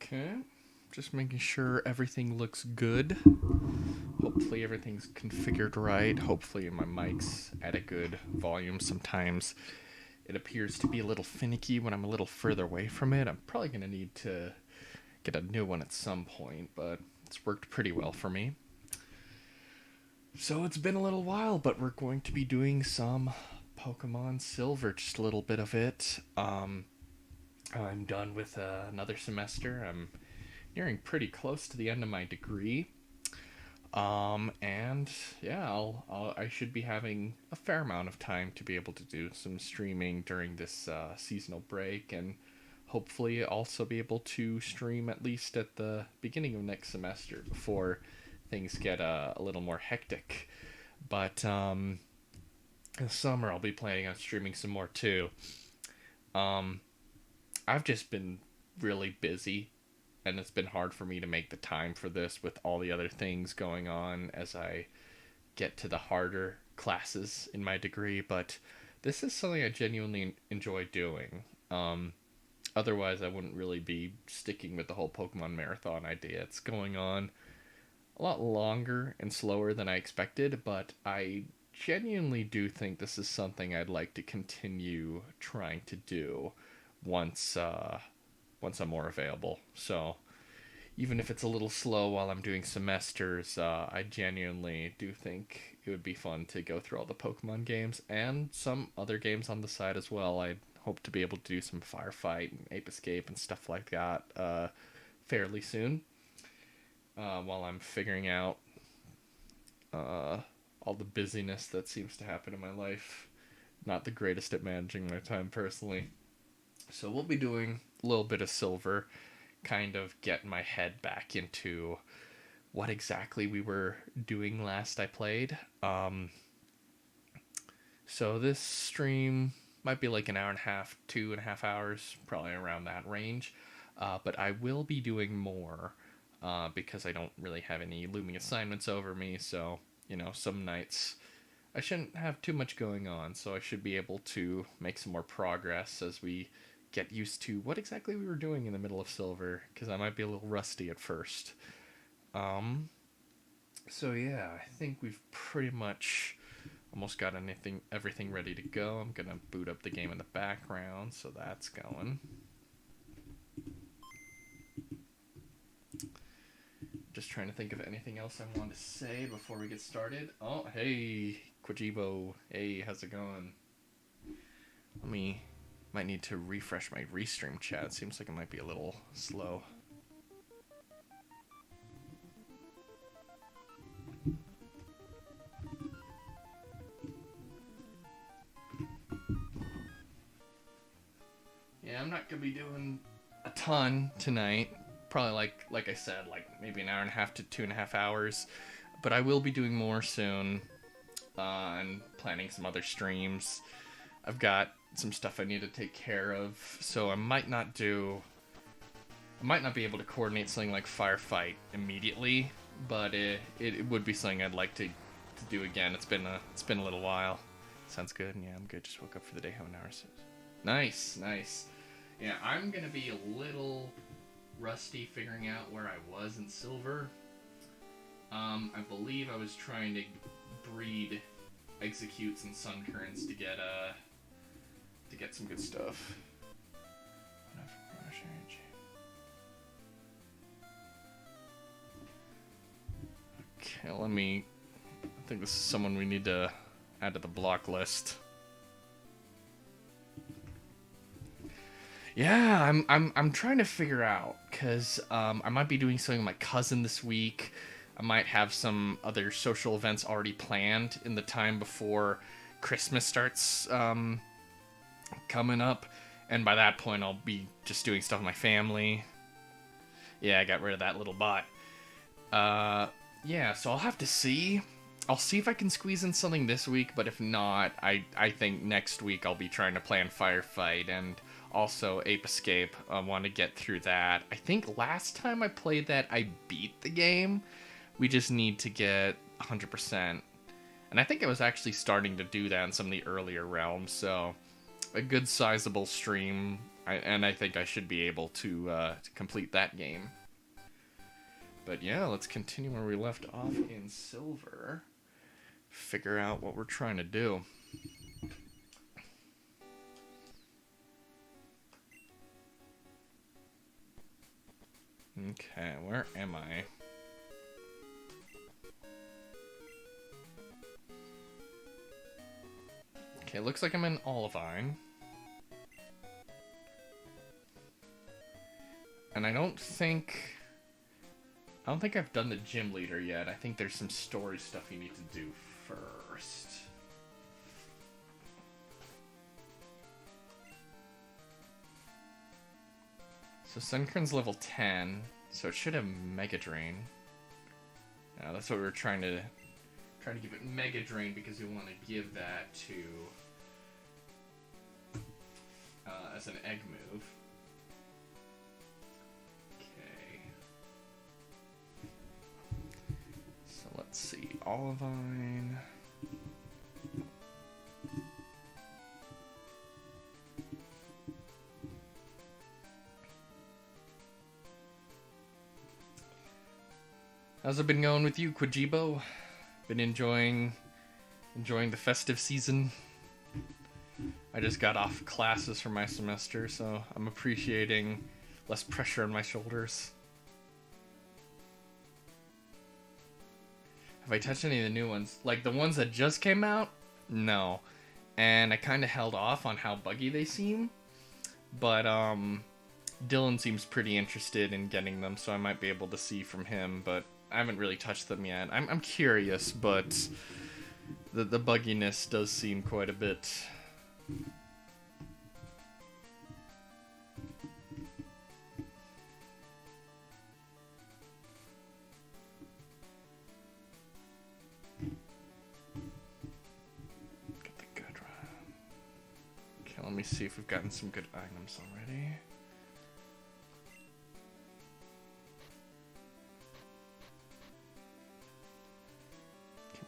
Okay. Just making sure everything looks good. Hopefully everything's configured right. Hopefully my mic's at a good volume. Sometimes it appears to be a little finicky when I'm a little further away from it. I'm probably going to need to get a new one at some point, but it's worked pretty well for me. So it's been a little while, but we're going to be doing some Pokemon Silver, just a little bit of it. I'm done with another semester. I'm nearing pretty close to the end of my degree. And yeah, I should be having a fair amount of time to be able to do some streaming during this seasonal break, and hopefully also be able to stream at least at the beginning of next semester before things get a little more hectic. But this summer I'll be planning on streaming some more too. Um, I've just been really busy, and it's been hard for me to make the time for this with all the other things going on as I get to the harder classes in my degree. But this is something I genuinely enjoy doing. Otherwise, I wouldn't really be sticking with the whole Pokemon Marathon idea. It's going on a lot longer and slower than I expected, but I genuinely do think this is something I'd like to continue trying to do once once I'm more available. So even if it's a little slow while I'm doing semesters, I genuinely do think it would be fun to go through all the Pokemon games and some other games on the side as well. I hope to be able to do some Firefight and Ape Escape and stuff like that fairly soon, while I'm figuring out all the busyness that seems to happen in my life. Not the greatest at managing my time personally. So we'll be doing a little bit of Silver, kind of get my head back into what exactly we were doing last I played. So this stream might be like an hour and a half, 2.5 hours, probably around that range. But I will be doing more because I don't really have any looming assignments over me. So, some nights I shouldn't have too much going on. So I should be able to make some more progress as we get used to what exactly we were doing in the middle of Silver, because I might be a little rusty at first. So yeah, I think we've pretty much almost got everything ready to go. I'm gonna boot up the game in the background, so that's going. Just trying to think of anything else I want to say before we get started. Oh, hey, Quajibo. Hey, how's it going? Might need to refresh my restream chat. Seems like it might be a little slow. Yeah, I'm not gonna be doing a ton tonight. Probably like I said, like maybe an hour and a half to 2.5 hours. But I will be doing more soon. And planning some other streams. I've got some stuff I need to take care of, so I might not be able to coordinate something like Firefight immediately, but it would be something I'd like to do again. It's been a little while. Sounds good. Yeah, I'm good. Just woke up for the day. How an hour says. Nice. Yeah, I'm gonna be a little rusty figuring out where I was in Silver. I believe I was trying to breed Executes and Sun Currents to get some good stuff. Okay, I think this is someone we need to add to the block list. Yeah, I'm trying to figure out, because I might be doing something with my cousin this week. I might have some other social events already planned in the time before Christmas starts coming up. And by that point, I'll be just doing stuff with my family. Yeah, I got rid of that little bot. Yeah, so I'll have to see. I'll see if I can squeeze in something this week, but if not, I think next week I'll be trying to plan Firefight and also Ape Escape. I want to get through that. I think last time I played that, I beat the game. We just need to get 100%. And I think I was actually starting to do that in some of the earlier realms, so a good sizable stream and I think I should be able to complete that game. But yeah, let's continue where we left off in Silver. Figure out what we're trying to do. Okay, where am I? Okay, looks like I'm in Olivine. And I don't think I've done the gym leader yet. I think there's some story stuff you need to do first. So Sunkern's level 10, so it should have Mega Drain. Now that's what we were trying to give it Mega Drain, because we want to give that to as an egg move. Okay. So let's see, Olivine. How's it been going with you, Quijibo? Been enjoying the festive season? I just got off classes for my semester, so I'm appreciating less pressure on my shoulders. Have I touched any of the new ones? Like the ones that just came out? No. And I kind of held off on how buggy they seem. But Dylan seems pretty interested in getting them, so I might be able to see from him, but I haven't really touched them yet. I'm curious, but the bugginess does seem quite a bit. Get the good run. Okay, let me see if we've gotten some good items already.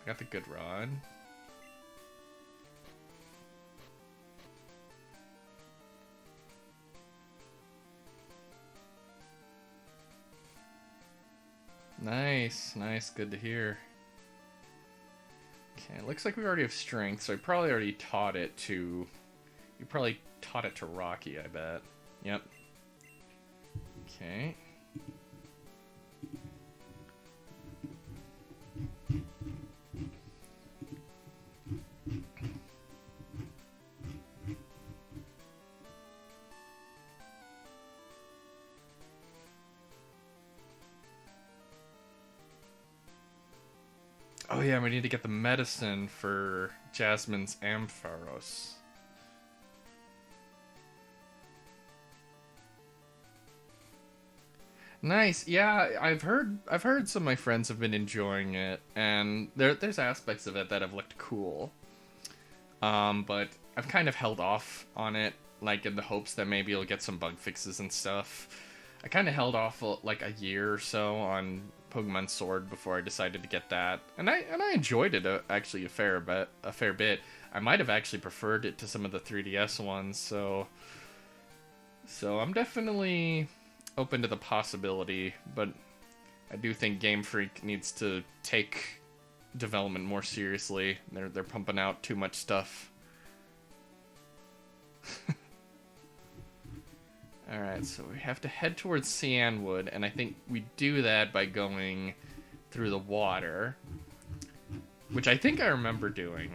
Got the good rod. Nice, good to hear. Okay, it looks like we already have strength, so I probably already taught it to... You probably taught it to Rocky, I bet. Yep. Okay. Oh yeah, we need to get the medicine for Jasmine's Ampharos. Nice. Yeah, I've heard some of my friends have been enjoying it, and there's aspects of it that have looked cool. But I've kind of held off on it, like in the hopes that maybe it'll get some bug fixes and stuff. I kind of held off like a year or so on Pokemon Sword before I decided to get that, and I enjoyed it actually a fair bit. I might have actually preferred it to some of the 3DS ones, so I'm definitely open to the possibility, but I do think Game Freak needs to take development more seriously. They're pumping out too much stuff. Alright, so we have to head towards Cianwood, and I think we do that by going through the water, which I think I remember doing.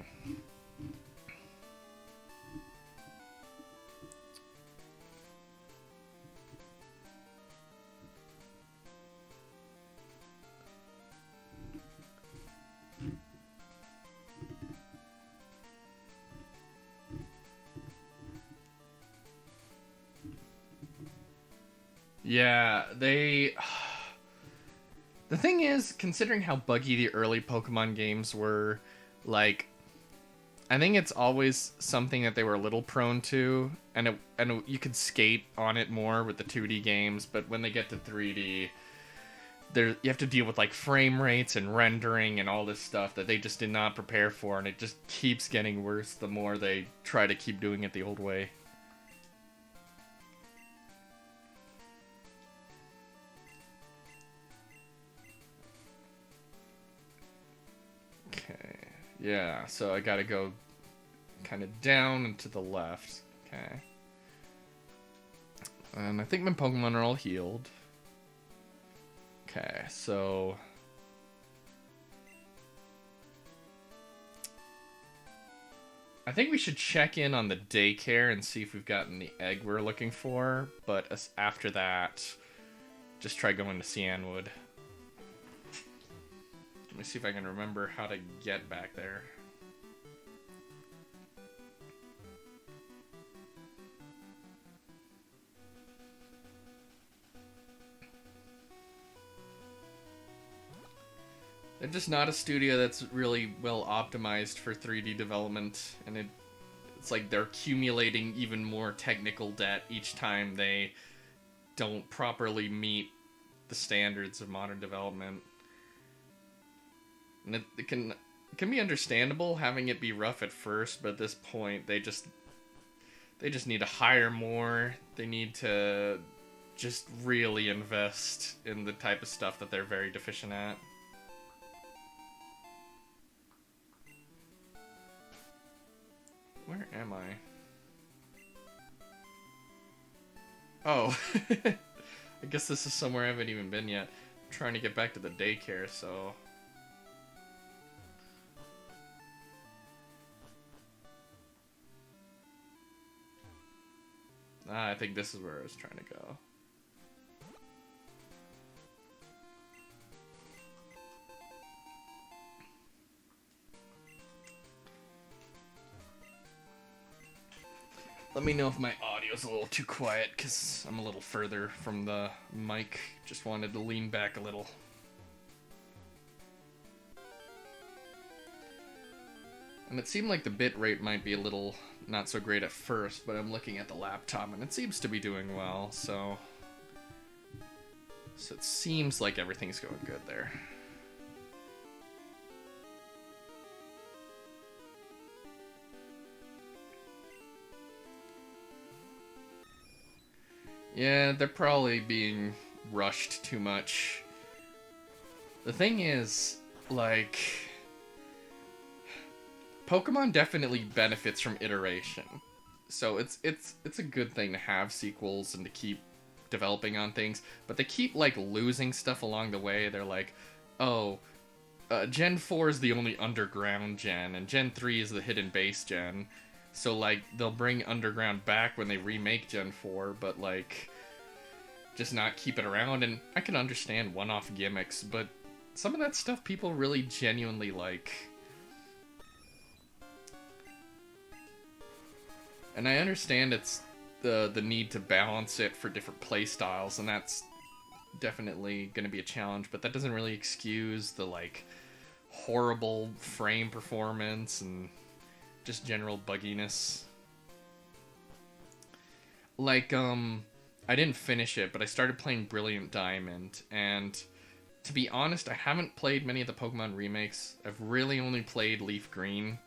Yeah, the thing is, considering how buggy the early Pokemon games were, like, I think it's always something that they were a little prone to, and you could skate on it more with the 2D games, but when they get to 3D, you have to deal with like frame rates and rendering and all this stuff that they just did not prepare for, and it just keeps getting worse the more they try to keep doing it the old way. Yeah, so I gotta go kind of down and to the left. Okay. And I think my Pokemon are all healed. Okay, so... I think we should check in on the daycare and see if we've gotten the egg we're looking for, but after that, just try going to Cianwood. Let me see if I can remember how to get back there. They're just not a studio that's really well optimized for 3D development, and it's like they're accumulating even more technical debt each time they don't properly meet the standards of modern development. And it can be understandable having it be rough at first, but at this point they just need to hire more. They need to just really invest in the type of stuff that they're very deficient at. Where am I? Oh, I guess this is somewhere I haven't even been yet. I'm trying to get back to the daycare, so... I think this is where I was trying to go. Let me know if my audio's a little too quiet, because I'm a little further from the mic. Just wanted to lean back a little. And it seemed like the bit rate might be a little not so great at first, but I'm looking at the laptop and it seems to be doing well, so it seems like everything's going good there. Yeah, they're probably being rushed too much. The thing is, like, Pokemon definitely benefits from iteration. So it's a good thing to have sequels and to keep developing on things, but they keep like losing stuff along the way. They're like, oh, Gen 4 is the only underground gen, and Gen 3 is the hidden base gen. So, like, they'll bring Underground back when they remake Gen 4, but, like, just not keep it around. And I can understand one-off gimmicks, but some of that stuff people really genuinely like. And I understand it's the need to balance it for different play styles, and that's definitely going to be a challenge, but that doesn't really excuse the, like, horrible frame performance and just general bugginess. Like, I didn't finish it, but I started playing Brilliant Diamond, and to be honest, I haven't played many of the Pokemon remakes. I've really only played Leaf Green.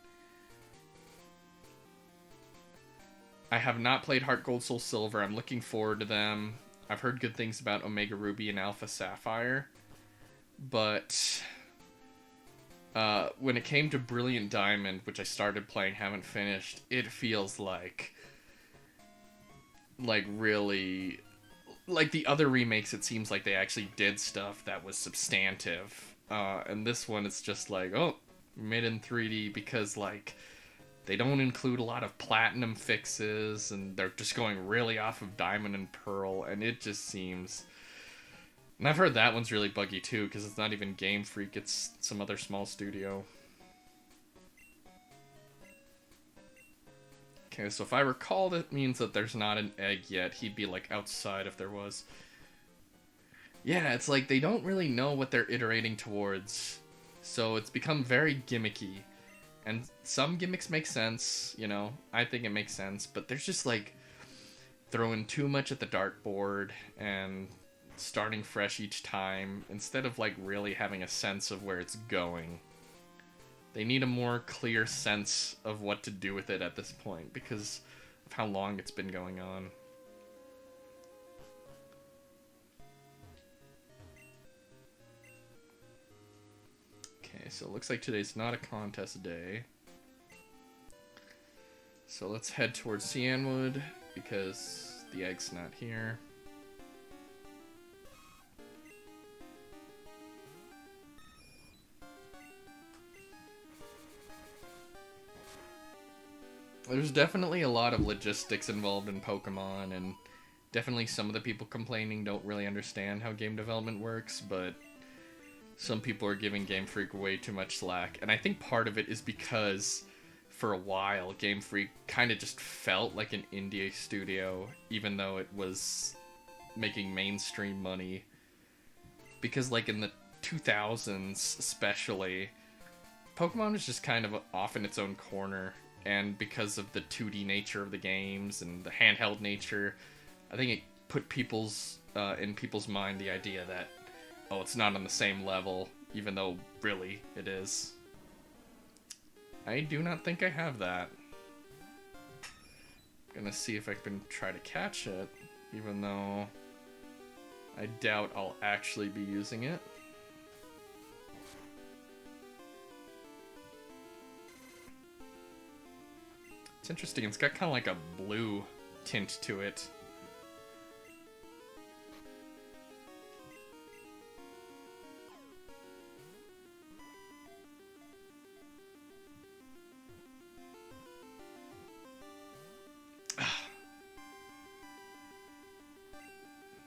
I have not played Heart Gold, Soul Silver. I'm looking forward to them. I've heard good things about Omega Ruby and Alpha Sapphire, but when it came to Brilliant Diamond, which I started playing, haven't finished, it feels like really, like the other remakes, it seems like they actually did stuff that was substantive. And this one, it's just like, oh, made in 3D, because, like, they don't include a lot of platinum fixes, and they're just going really off of Diamond and Pearl, and it just seems... And I've heard that one's really buggy too, because it's not even Game Freak, it's some other small studio. Okay, so if I recall, that means that there's not an egg yet. He'd be, like, outside if there was. Yeah, it's like they don't really know what they're iterating towards, so it's become very gimmicky. And some gimmicks make sense, you know, I think it makes sense, but there's just, like, throwing too much at the dartboard and starting fresh each time, instead of, like, really having a sense of where it's going. They need a more clear sense of what to do with it at this point, because of how long it's been going on. Okay, so it looks like today's not a contest day. So let's head towards Cianwood, because the egg's not here. There's definitely a lot of logistics involved in Pokemon, and definitely some of the people complaining don't really understand how game development works, but some people are giving Game Freak way too much slack. And I think part of it is because for a while, Game Freak kind of just felt like an indie studio, even though it was making mainstream money. Because like in the 2000s especially, Pokemon was just kind of off in its own corner. And because of the 2D nature of the games and the handheld nature, I think it put in people's mind the idea that, oh, it's not on the same level, even though really it is. I do not think I have that. I'm gonna see if I can try to catch it, even though I doubt I'll actually be using it. It's interesting, it's got kind of like a blue tint to it.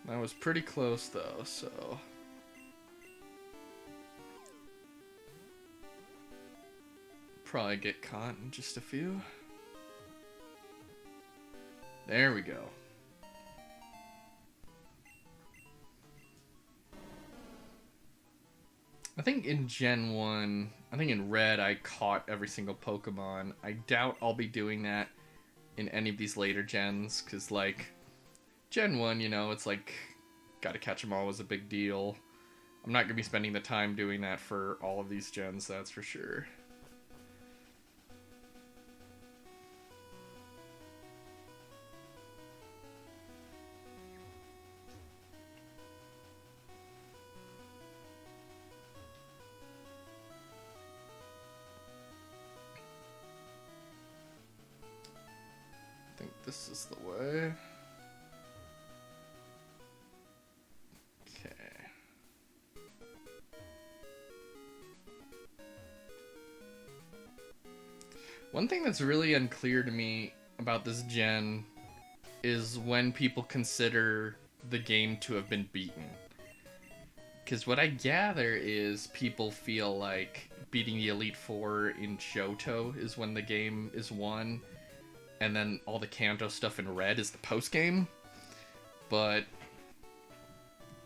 That was pretty close though, so... probably get caught in just a few. There we go. I think in Gen 1, I think in Red I caught every single Pokemon. I doubt I'll be doing that in any of these later gens, because like, Gen 1, you know, it's like, gotta catch them all was a big deal. I'm not gonna be spending the time doing that for all of these gens, that's for sure. I think this is the way. One thing that's really unclear to me about this gen is when people consider the game to have been beaten. Because what I gather is people feel like beating the Elite Four in Johto is when the game is won, and then all the Kanto stuff in Red is the post-game. But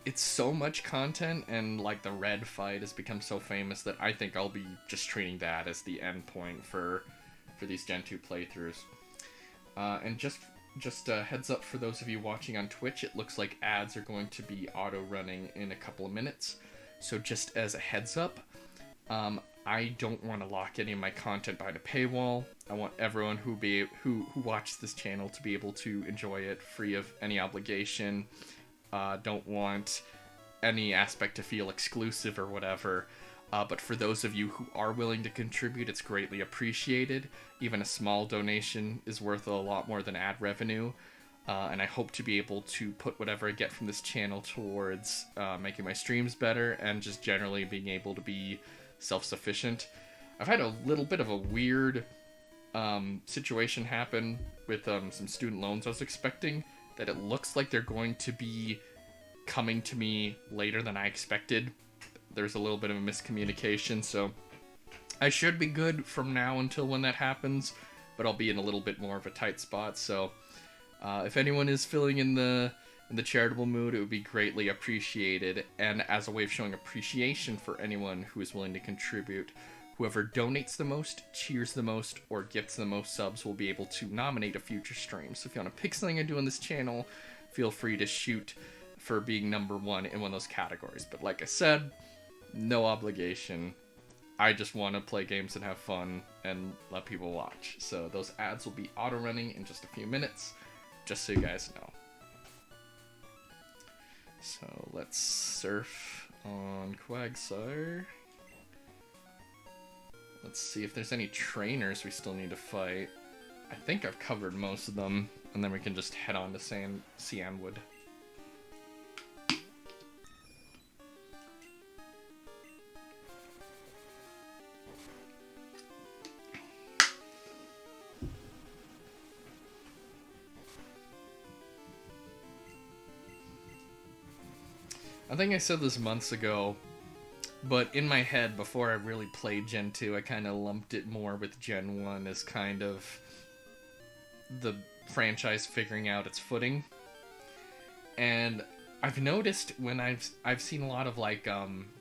it's so much content, and like the Red fight has become so famous that I think I'll be just treating that as the end point for these Gen 2 playthroughs. And just a heads up for those of you watching on Twitch, it looks like ads are going to be auto-running in a couple of minutes. So just as a heads up, I don't want to lock any of my content behind a paywall. I want everyone who watches this channel to be able to enjoy it free of any obligation. Don't want any aspect to feel exclusive or whatever. But for those of you who are willing to contribute, it's greatly appreciated. Even a small donation is worth a lot more than ad revenue. And I hope to be able to put whatever I get from this channel towards making my streams better and just generally being able to be self-sufficient. I've had a little bit of a weird situation happen with some student loans I was expecting, that it looks like they're going to be coming to me later than I expected. There's a little bit of a miscommunication, so I should be good from now until when that happens, but I'll be in a little bit more of a tight spot. So if anyone is feeling in the charitable mood, it would be greatly appreciated. And as a way of showing appreciation for anyone who is willing to contribute, whoever donates the most, cheers the most, or gifts the most subs will be able to nominate a future stream. So if you want to pick something I do on this channel, feel free to shoot for being number one in one of those categories. But like I said, no obligation. I just want to play games and have fun and let people watch. So those ads will be auto-running in just a few minutes, just so you guys know. So let's surf on Quagsire. Let's see if there's any trainers we still need to fight. I think I've covered most of them, and then we can just head on to Cianwood. I think I said this months ago, but in my head, before I really played Gen 2, I kind of lumped it more with Gen 1 as kind of the franchise figuring out its footing. And I've noticed when I've seen a lot of like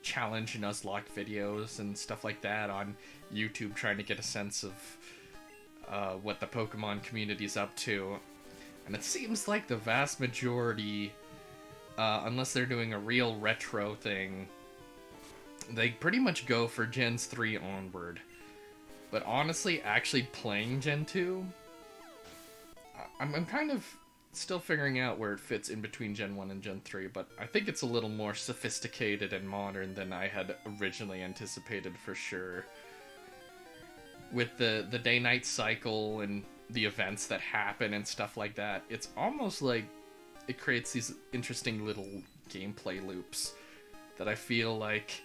challenge Nuzlocke videos and stuff like that on YouTube, trying to get a sense of what the Pokemon community's up to, and it seems like the vast majority, unless they're doing a real retro thing, they pretty much go for Gens 3 onward. But honestly, actually playing Gen 2, I'm kind of still figuring out where it fits in between Gen 1 and Gen 3, but I think it's a little more sophisticated and modern than I had originally anticipated for sure. With the day-night cycle and the events that happen and stuff like that, it's almost like it creates these interesting little gameplay loops that I feel like,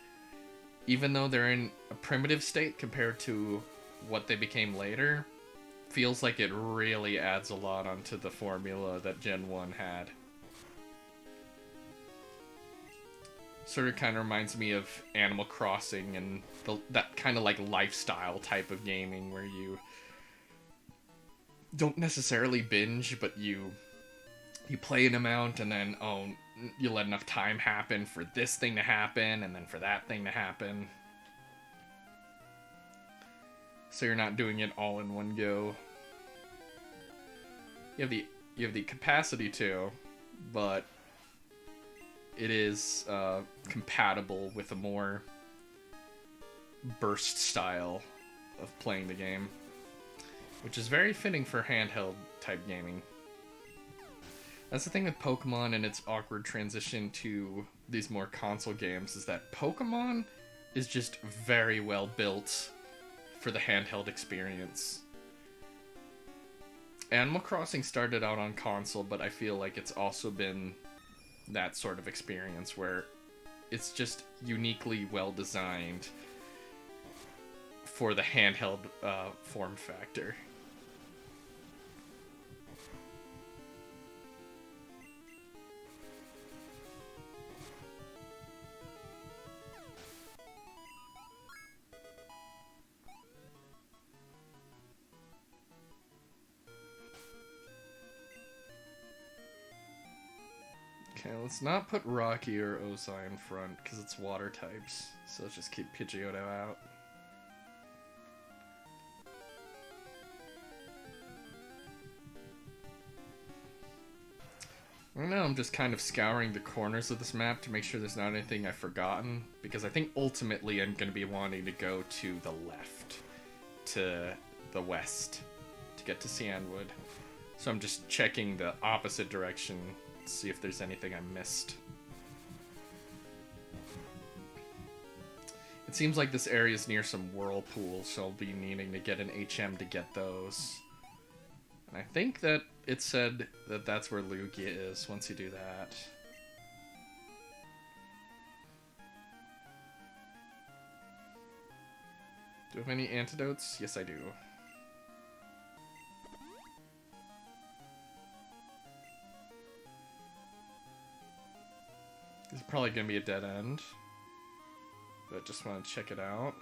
even though they're in a primitive state compared to what they became later, feels like it really adds a lot onto the formula that Gen 1 had. Sort of kind of reminds me of Animal Crossing and that kind of like lifestyle type of gaming where you don't necessarily binge, but you play an amount and then, you let enough time happen for this thing to happen and then for that thing to happen. So you're not doing it all in one go. You have the capacity to, but it is compatible with a more burst style of playing the game, which is very fitting for handheld type gaming. That's the thing with Pokemon and its awkward transition to these more console games, is that Pokemon is just very well built for the handheld experience. Animal Crossing started out on console, but I feel like it's also been that sort of experience where it's just uniquely well designed for the handheld form factor. Okay, let's not put Rocky or Ozai in front, because it's water types. So let's just keep Pidgeotto out. Right now I'm just kind of scouring the corners of this map to make sure there's not anything I've forgotten, because I think ultimately I'm going to be wanting to go to the left, to the west, to get to Cianwood. So I'm just checking the opposite direction, see if there's anything I missed. It seems like this area is near some whirlpools, so I'll be needing to get an HM to get those. And I think that it said that that's where Lugia is once you do that. Do I have any antidotes? Yes, I do. This is probably going to be a dead end, but just want to check it out.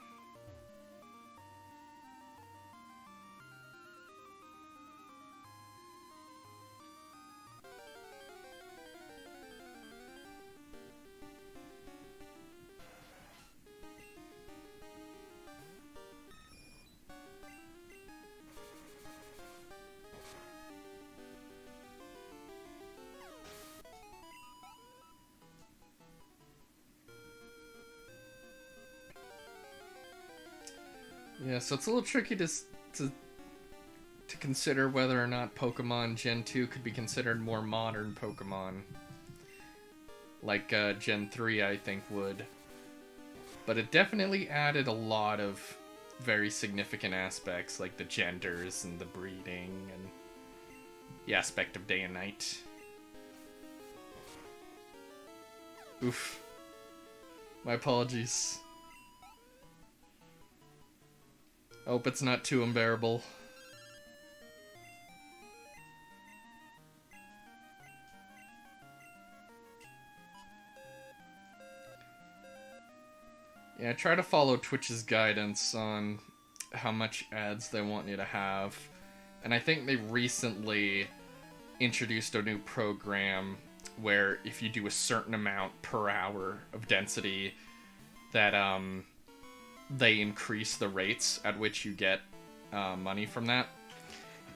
Yeah, so it's a little tricky to consider whether or not Pokemon Gen 2 could be considered more modern Pokemon. Like Gen 3, I think, would. But it definitely added a lot of very significant aspects like the genders and the breeding and the aspect of day and night. Oof. My apologies. I hope it's not too unbearable. Yeah, try to follow Twitch's guidance on how much ads they want you to have. And I think they recently introduced a new program where if you do a certain amount per hour of density, that they increase the rates at which you get money from that.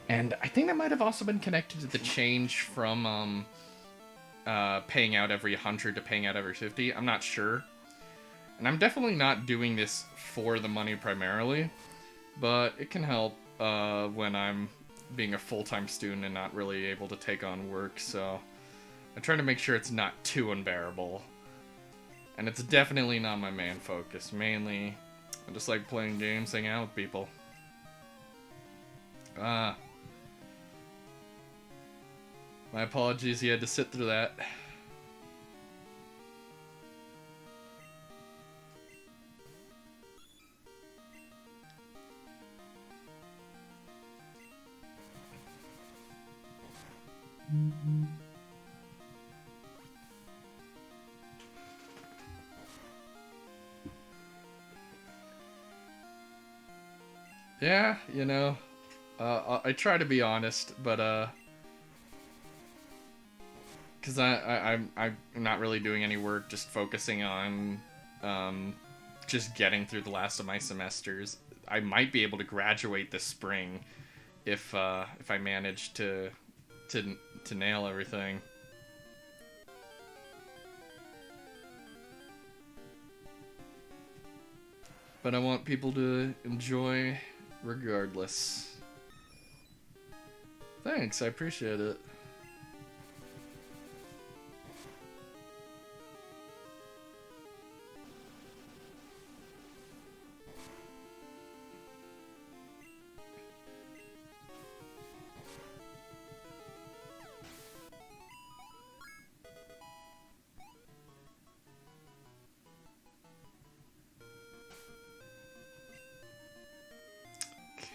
And I think that might have also been connected to the change from paying out every 100 to paying out every 50. I'm not sure. And I'm definitely not doing this for the money primarily, but it can help when I'm being a full-time student and not really able to take on work, so I try to make sure it's not too unbearable. And it's definitely not my main focus. Mainly, I just like playing games, hanging out with people. My apologies, you had to sit through that. Yeah, you know, I try to be honest, but because I'm not really doing any work, just focusing on just getting through the last of my semesters. I might be able to graduate this spring if I manage to nail everything. But I want people to enjoy regardless. Thanks, I appreciate it.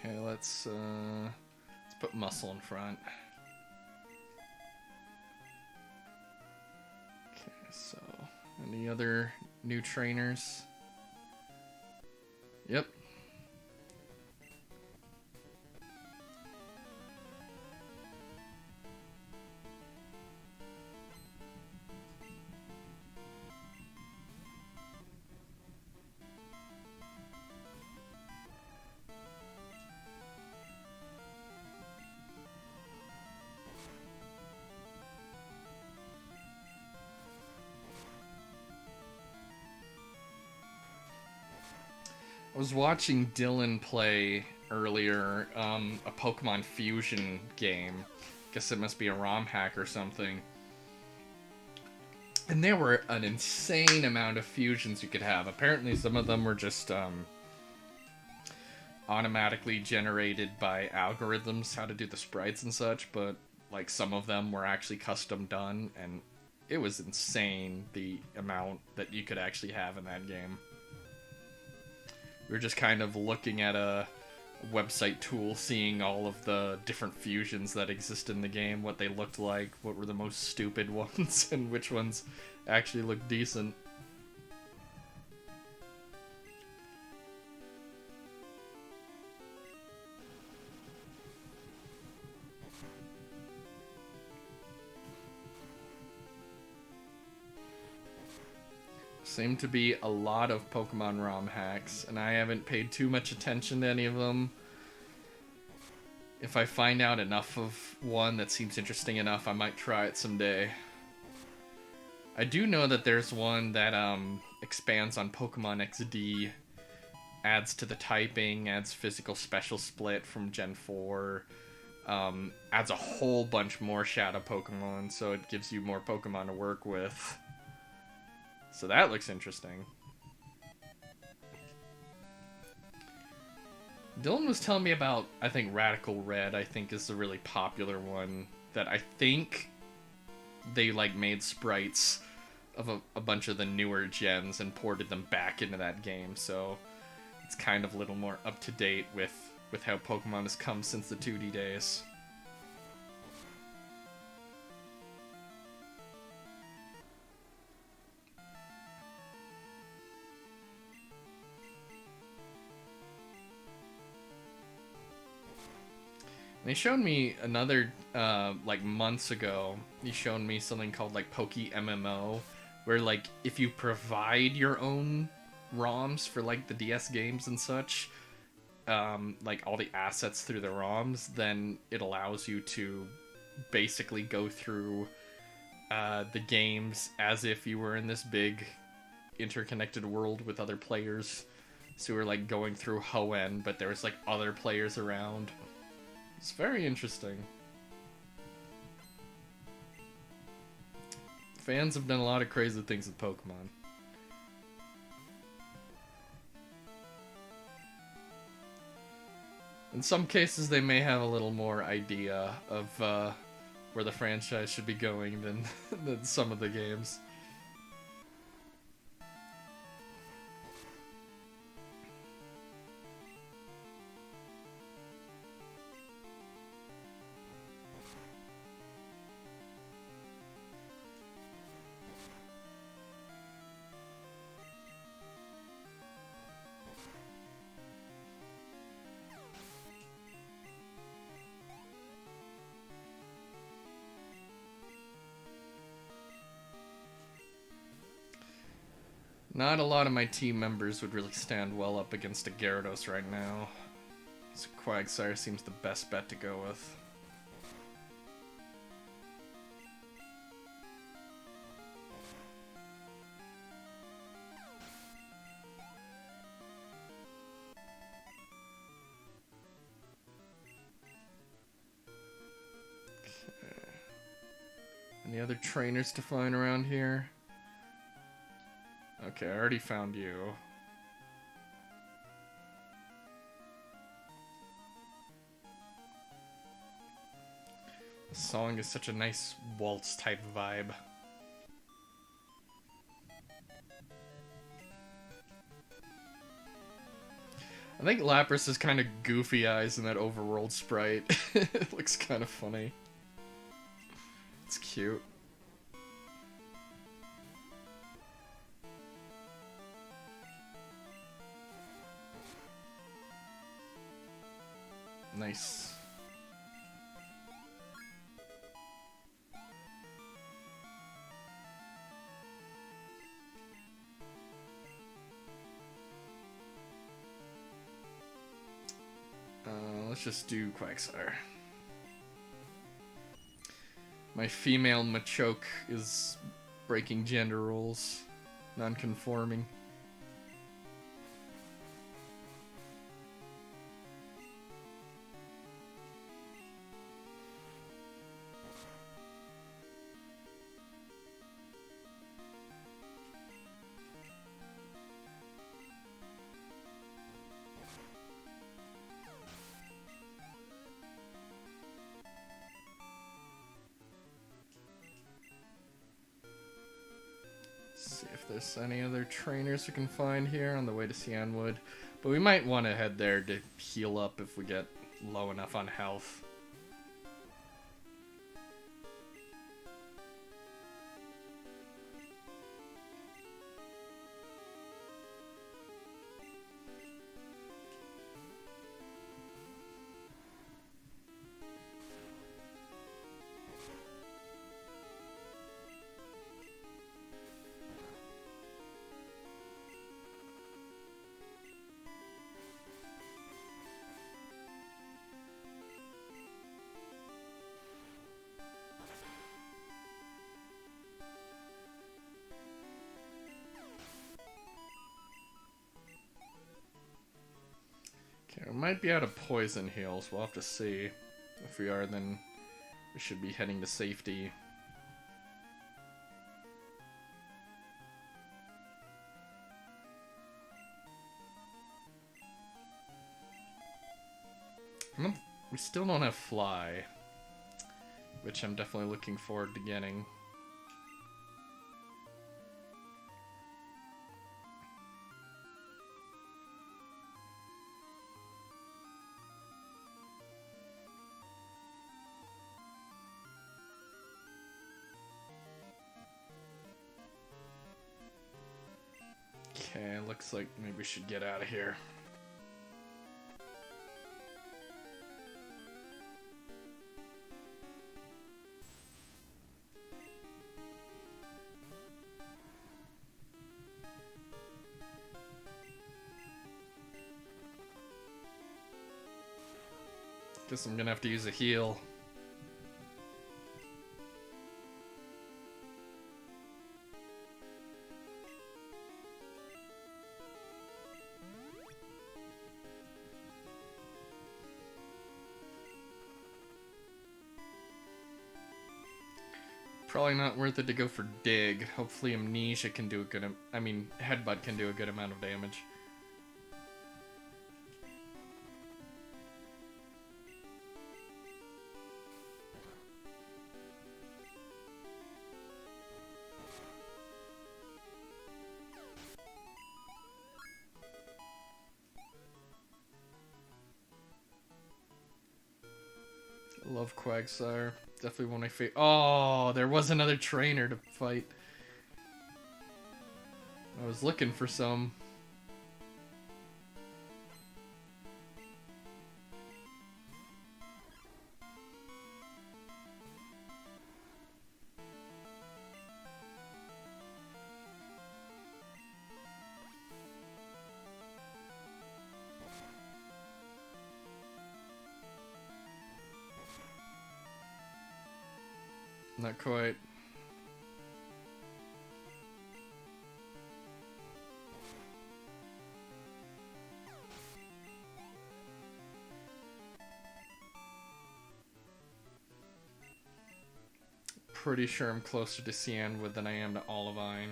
Okay, let's put muscle in front. Okay, so any other new trainers? Yep. I was watching Dylan play earlier, a Pokemon Fusion game. Guess it must be a ROM hack or something. And there were an insane amount of fusions you could have. Apparently some of them were just automatically generated by algorithms, how to do the sprites and such, but like some of them were actually custom done, and it was insane the amount that you could actually have in that game. We were just kind of looking at a website tool, seeing all of the different fusions that exist in the game, what they looked like, what were the most stupid ones, and which ones actually looked decent. Seem to be a lot of Pokemon ROM hacks, and I haven't paid too much attention to any of them. If I find out enough of one that seems interesting enough, I might try it someday. I do know that there's one that expands on Pokemon XD, adds to the typing, adds physical special split from Gen 4, adds a whole bunch more Shadow Pokemon, so it gives you more Pokemon to work with. So that looks interesting. Dylan was telling me about, I think, Radical Red, I think, is the really popular one that I think they, like, made sprites of a bunch of the newer gens and ported them back into that game, so it's kind of a little more up to date with how Pokemon has come since the 2D days. They showed me another, like, months ago, he showed me something called, like, Poke MMO, where, like, if you provide your own ROMs for, like, the DS games and such, like, all the assets through the ROMs, then it allows you to basically go through the games as if you were in this big interconnected world with other players. So we were, like, going through Hoenn, but there was, like, other players around. It's very interesting. Fans have done a lot of crazy things with Pokemon. In some cases, they may have a little more idea of where the franchise should be going than some of the games. Not a lot of my team members would really stand well up against a Gyarados right now. So Quagsire seems the best bet to go with. Okay. Any other trainers to find around here? Okay, I already found you. The song is such a nice waltz type vibe. I think Lapras has kind of goofy eyes in that overworld sprite. It looks kind of funny. It's cute. Nice. Let's just do Quagsire. My female Machoke is breaking gender roles, non-conforming. See if there's any other trainers we can find here on the way to Cianwood. But we might want to head there to heal up if we get low enough on health. Okay, we might be out of poison heals. We'll have to see. If we are, then we should be heading to safety. We still don't have fly, which I'm definitely looking forward to getting. Okay, looks like maybe we should get out of here. Guess I'm gonna have to use a heal. Probably not worth it to go for dig. Hopefully Amnesia can do a good Headbutt can do a good amount of damage. Love Quagsire. Definitely one of my favorite. Oh, there was another trainer to fight. I was looking for some. Not quite. Pretty sure I'm closer to Cianwood than I am to Olivine.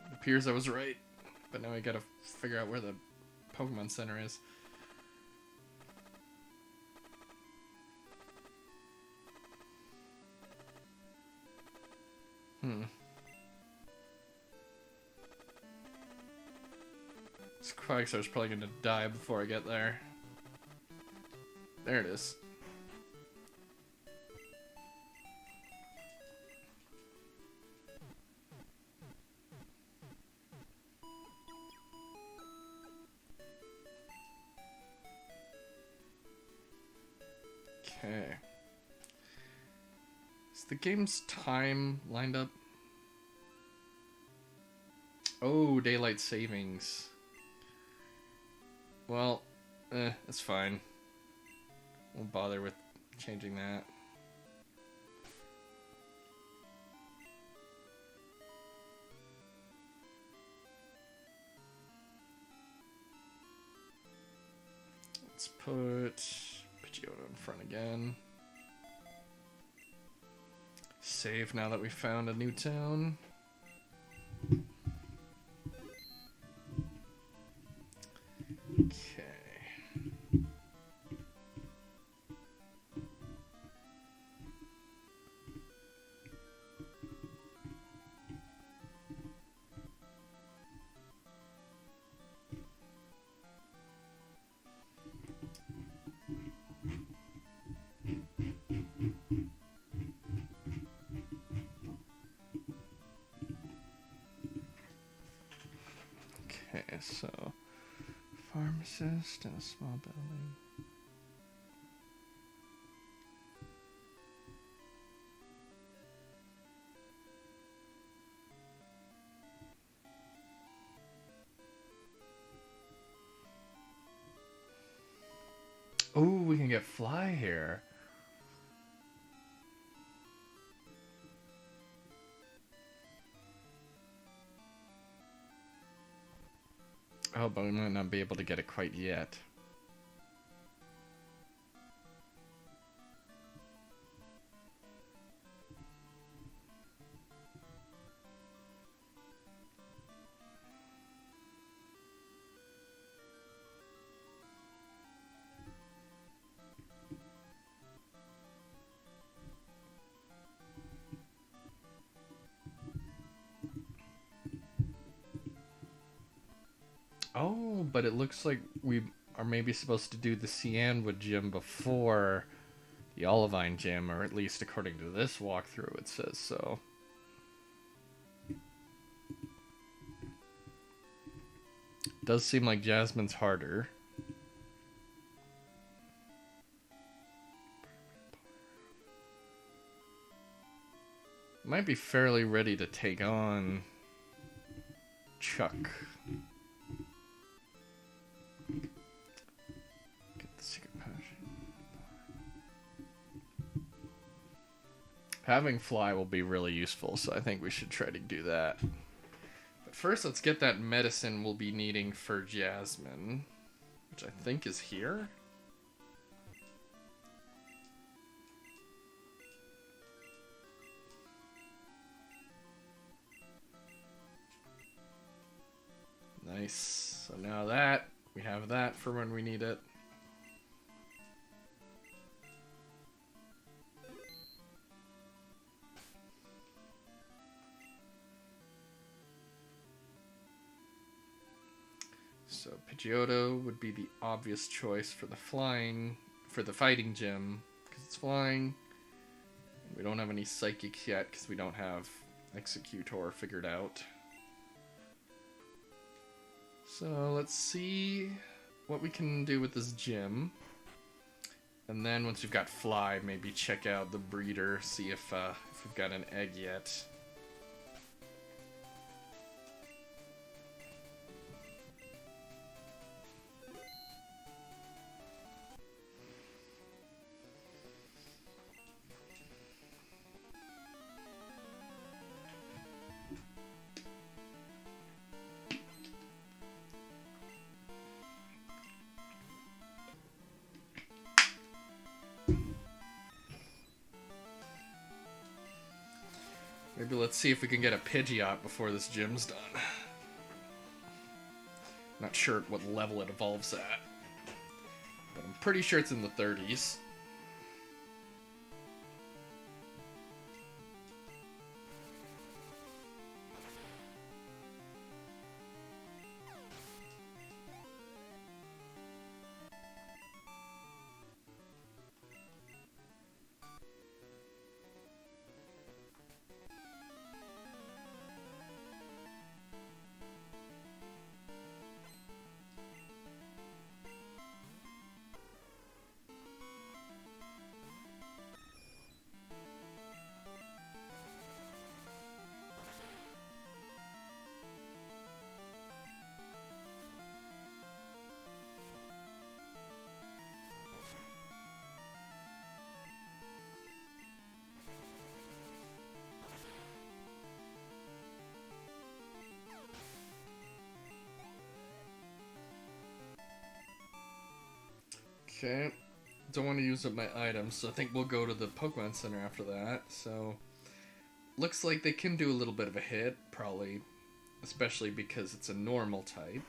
It appears I was right, but now I gotta figure out where the Pokemon Center is. This Quagsire's probably gonna die before I get there. There it is. Okay. Is the game's time lined up? Oh, daylight savings. Well, that's fine. Won't bother with changing that. Let's put Pidgeotto in front again. Save now that we found a new town. Okay, so pharmacist and a small building. Oh, we can get fly here. Oh, but we might not be able to get it quite yet. Oh, but it looks like we are maybe supposed to do the Cianwood gym before the Olivine gym, or at least according to this walkthrough it says so. Does seem like Jasmine's harder. Might be fairly ready to take on Chuck. Get the secret passion. Having fly will be really useful, so I think we should try to do that. But first, let's get that medicine we'll be needing for Jasmine, which I think is here. Nice. So now that, we have that for when we need it. So Pidgeotto would be the obvious choice for the fighting gym, because it's flying. We don't have any psychics yet, because we don't have Executor figured out. So let's see what we can do with this gym. And then once we've got fly, maybe check out the breeder, see if we've got an egg yet. Maybe let's see if we can get a Pidgeot before this gym's done. Not sure at what level it evolves at, but I'm pretty sure it's in the 30s. Okay, don't want to use up my items, so I think we'll go to the Pokemon Center after that. So, looks like they can do a little bit of a hit, probably, especially because it's a normal type.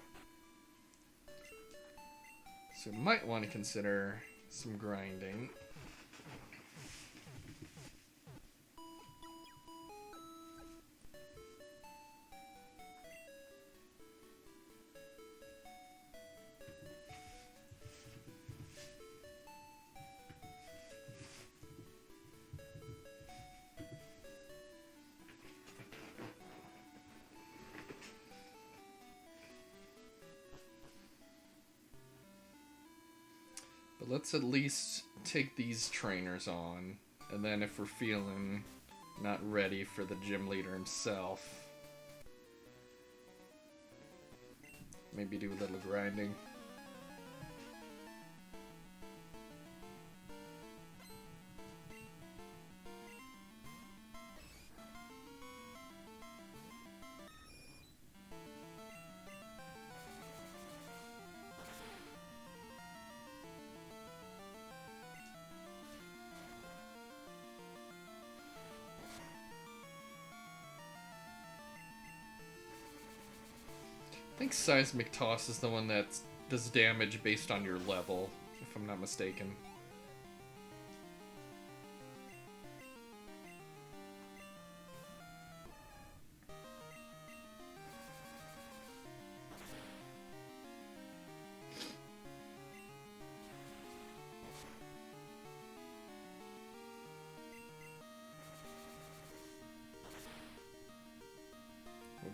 So, might want to consider some grinding. But let's at least take these trainers on, and then if we're feeling not ready for the gym leader himself, maybe do a little grinding. I think Seismic Toss is the one that does damage based on your level, if I'm not mistaken.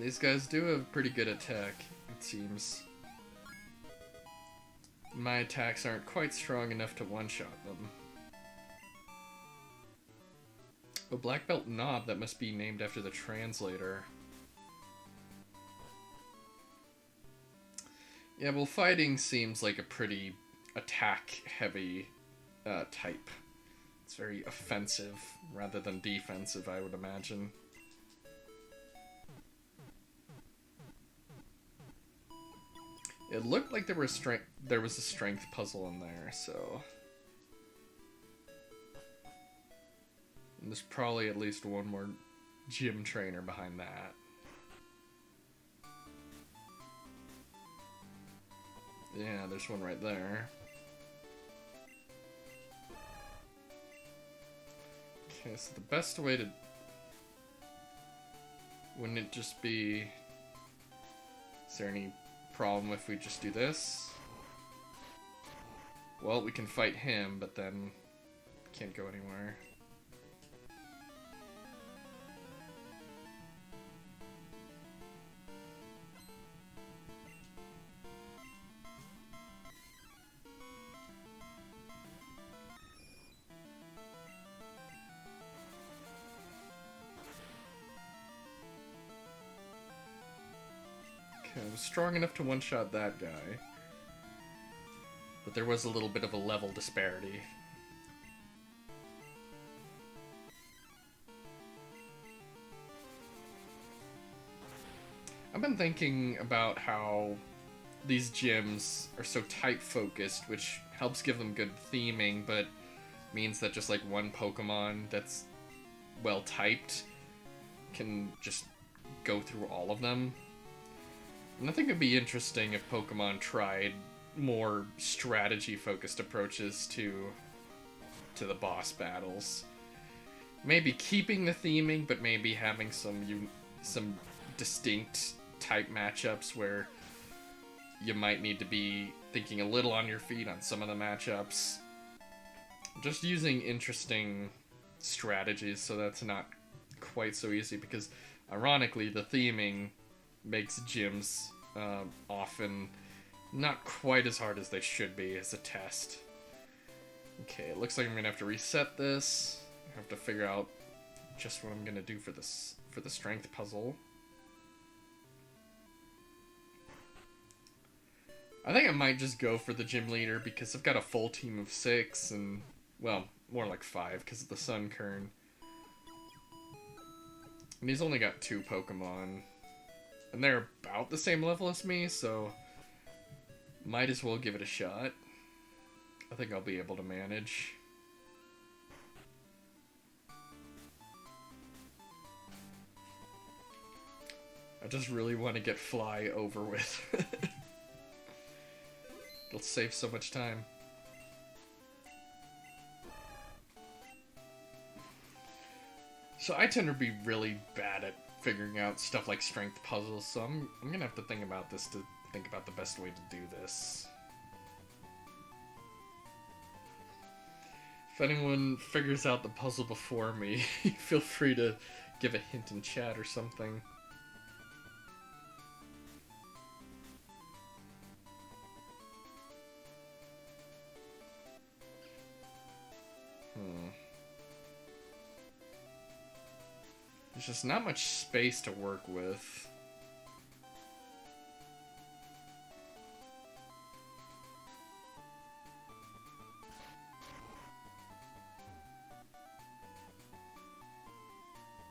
these guys do have pretty good attack, it seems. My attacks aren't quite strong enough to one-shot them. A black belt Nob, that must be named after the translator. Yeah, well, fighting seems like a pretty attack-heavy type. It's very offensive rather than defensive, I would imagine. It looked like there was a strength puzzle in there, so... And there's probably at least one more gym trainer behind that. Yeah, there's one right there. Okay, so the best way to... Wouldn't it just be... Is there any problem if we just do this? Well, we can fight him, but then can't go anywhere. Okay, I was strong enough to one-shot that guy. But there was a little bit of a level disparity. I've been thinking about how these gyms are so type-focused, which helps give them good theming, but means that just like one Pokemon that's well-typed can just go through all of them. And I think it'd be interesting if Pokemon tried more strategy-focused approaches to the boss battles. Maybe keeping the theming, but maybe having some distinct type matchups where you might need to be thinking a little on your feet on some of the matchups. Just using interesting strategies so that's not quite so easy, because ironically the theming makes gyms often not quite as hard as they should be as a test. Okay, it looks like I'm gonna have to reset this. I have to figure out just what I'm gonna do for the strength puzzle. I think I might just go for the gym leader because I've got a full team of 6 and, well, more like 5 because of the Sunkern. And he's only got 2 Pokemon. And they're about the same level as me, so might as well give it a shot. I think I'll be able to manage. I just really want to get Fly over with. It'll save so much time. So I tend to be really bad at figuring out stuff like strength puzzles, so I'm gonna have to think about this to think about the best way to do this. If anyone figures out the puzzle before me, feel free to give a hint in chat or something. There's just not much space to work with.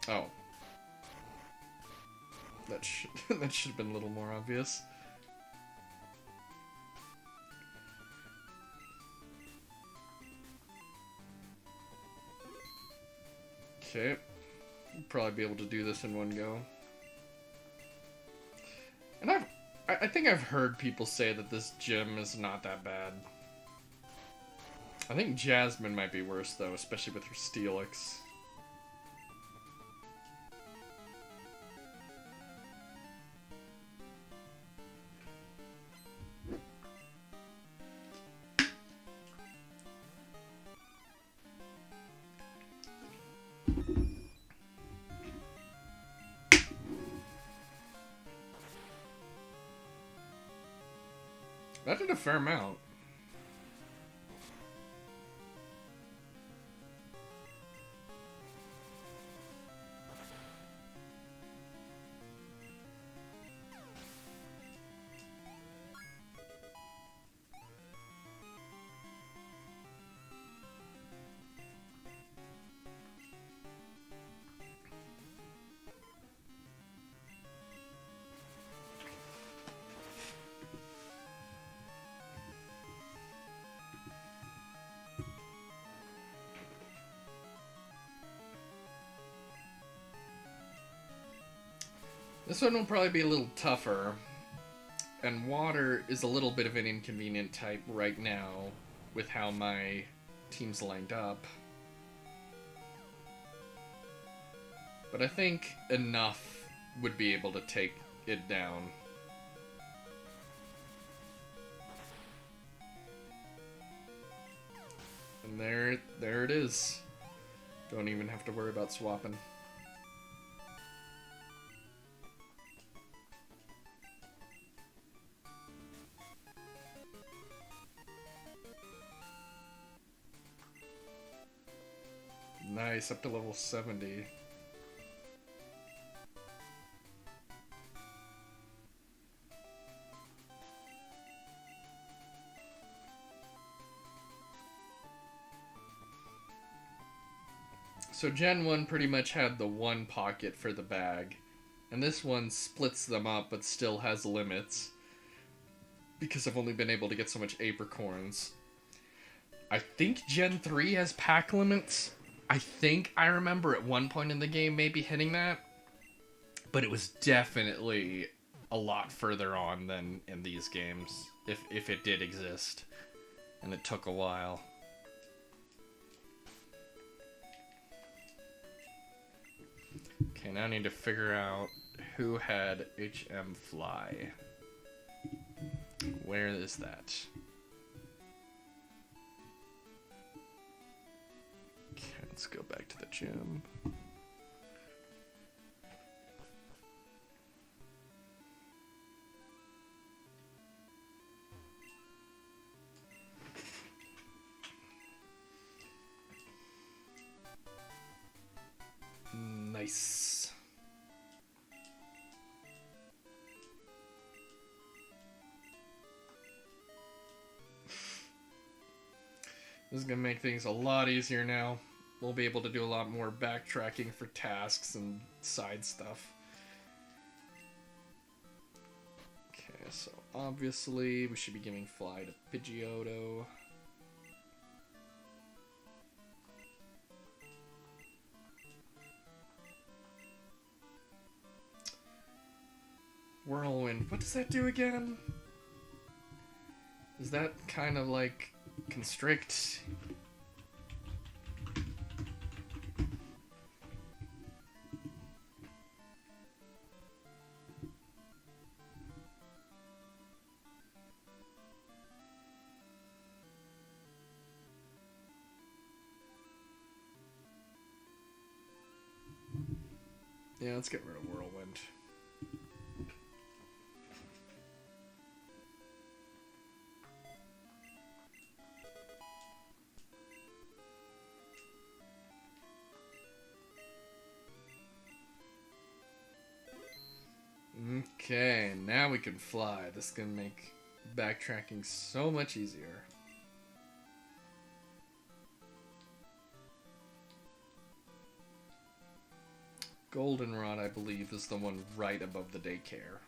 Oh. That should have been a little more obvious. Okay. Probably be able to do this in one go. And I think I've heard people say that this gym is not that bad. I think Jasmine might be worse though, especially with her Steelix. That did a fair amount. This one will probably be a little tougher. And water is a little bit of an inconvenient type right now with how my team's lined up. But I think enough would be able to take it down. And there it is. Don't even have to worry about swapping. Nice, up to level 70. So Gen 1 pretty much had the one pocket for the bag, and this one splits them up but still has limits, because I've only been able to get so much apricorns. I think Gen 3 has pack limits. I think I remember at one point in the game maybe hitting that, but it was definitely a lot further on than in these games, if it did exist, and it took a while. Okay, now I need to figure out who had HM Fly. Where is that? Okay, let's go back to the gym. Nice. This is going to make things a lot easier now. We'll be able to do a lot more backtracking for tasks and side stuff. Okay, so obviously we should be giving Fly to Pidgeotto. Whirlwind, what does that do again? Is that kind of like Constrict? Yeah, let's get rid of Whirlwind. Okay, now we can fly. This is gonna make backtracking so much easier. Goldenrod, I believe, is the one right above the daycare.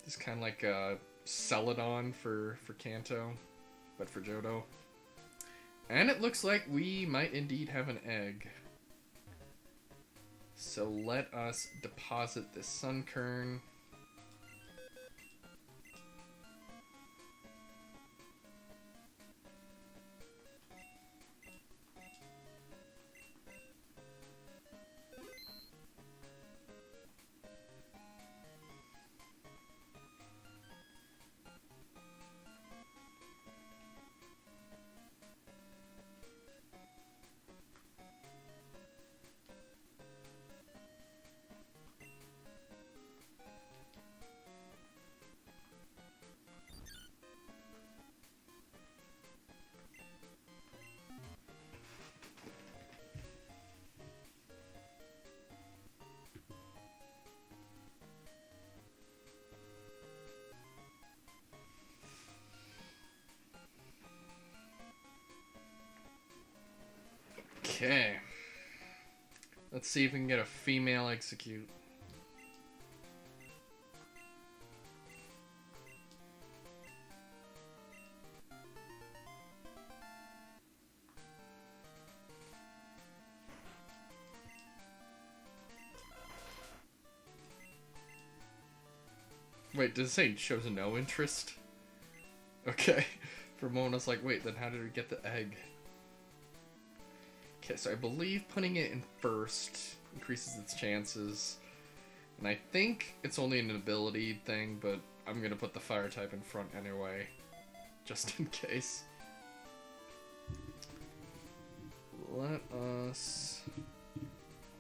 It's kind of like a Celadon for Kanto, but for Johto. And it looks like we might indeed have an egg. So let us deposit this Sunkern. Okay. Let's see if we can get a female execute. Wait, does it say shows no interest? Okay. For a moment I was like, wait, then how did we get the egg? Okay, so I believe putting it in first increases its chances. And I think it's only an ability thing, but I'm gonna put the fire type in front anyway. Just in case. Let us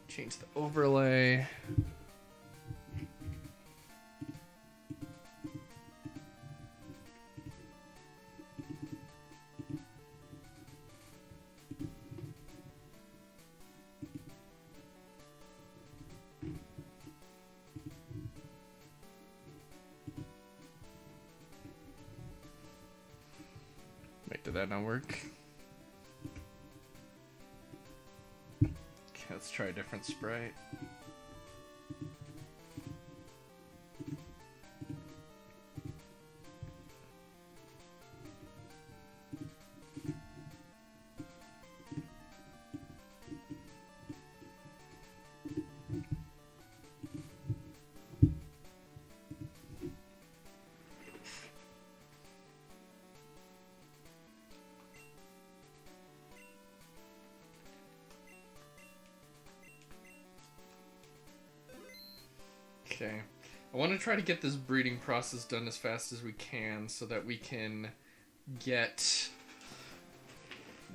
change the overlay. Wait, did that not work? Okay, let's try a different sprite. Okay. I want to try to get this breeding process done as fast as we can so that we can get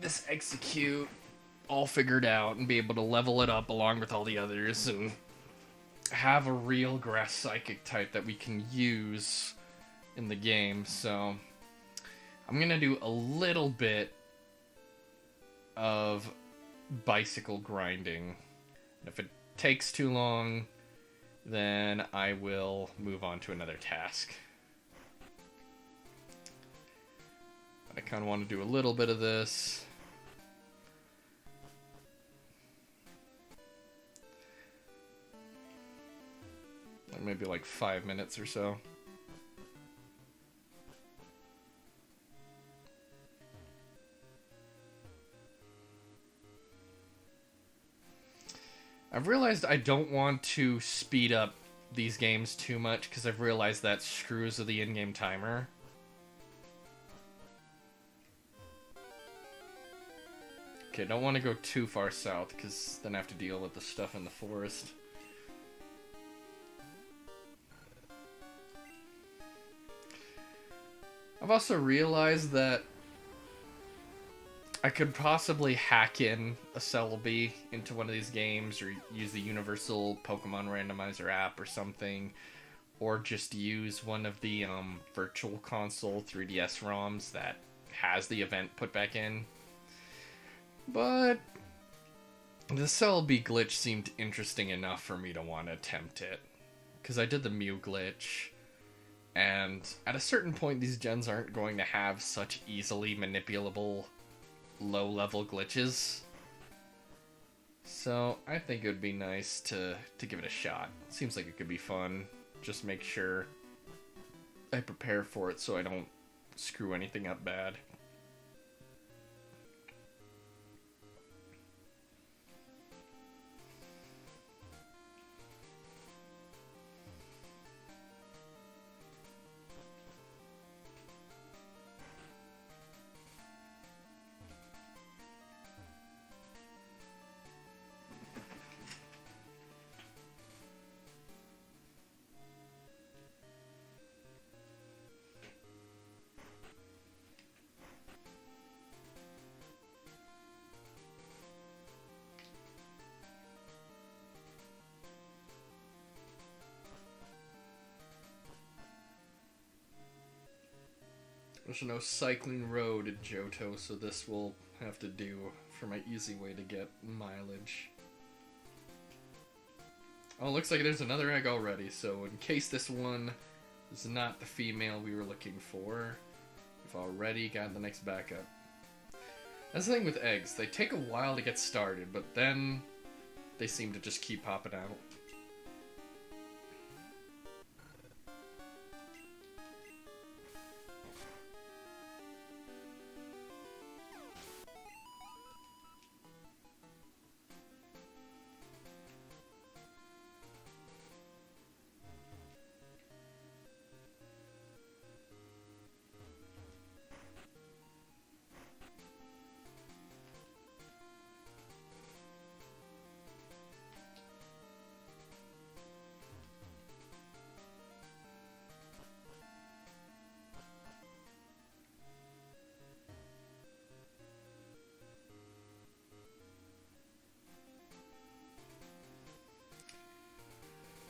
this execute all figured out and be able to level it up along with all the others and have a real grass psychic type that we can use in the game. So I'm going to do a little bit of bicycle grinding. And if it takes too long, then I will move on to another task. But I kind of want to do a little bit of this. Maybe like 5 minutes or so. I've realized I don't want to speed up these games too much because I've realized that screws with the in-game timer. Okay, don't want to go too far south because then I have to deal with the stuff in the forest. I've also realized that I could possibly hack in a Celebi into one of these games or use the Universal Pokemon Randomizer app or something, or just use one of the Virtual Console 3DS ROMs that has the event put back in. But the Celebi glitch seemed interesting enough for me to want to attempt it, because I did the Mew glitch, and at a certain point these gens aren't going to have such easily manipulable low-level glitches. So I think it would be nice to give it a shot. Seems like it could be fun. Just make sure I prepare for it so I don't screw anything up bad. There's no cycling road at Johto, so this will have to do for my easy way to get mileage. Oh, looks like there's another egg already, so in case this one is not the female we were looking for, we've already got the next backup. That's the thing with eggs. They take a while to get started, but then they seem to just keep popping out.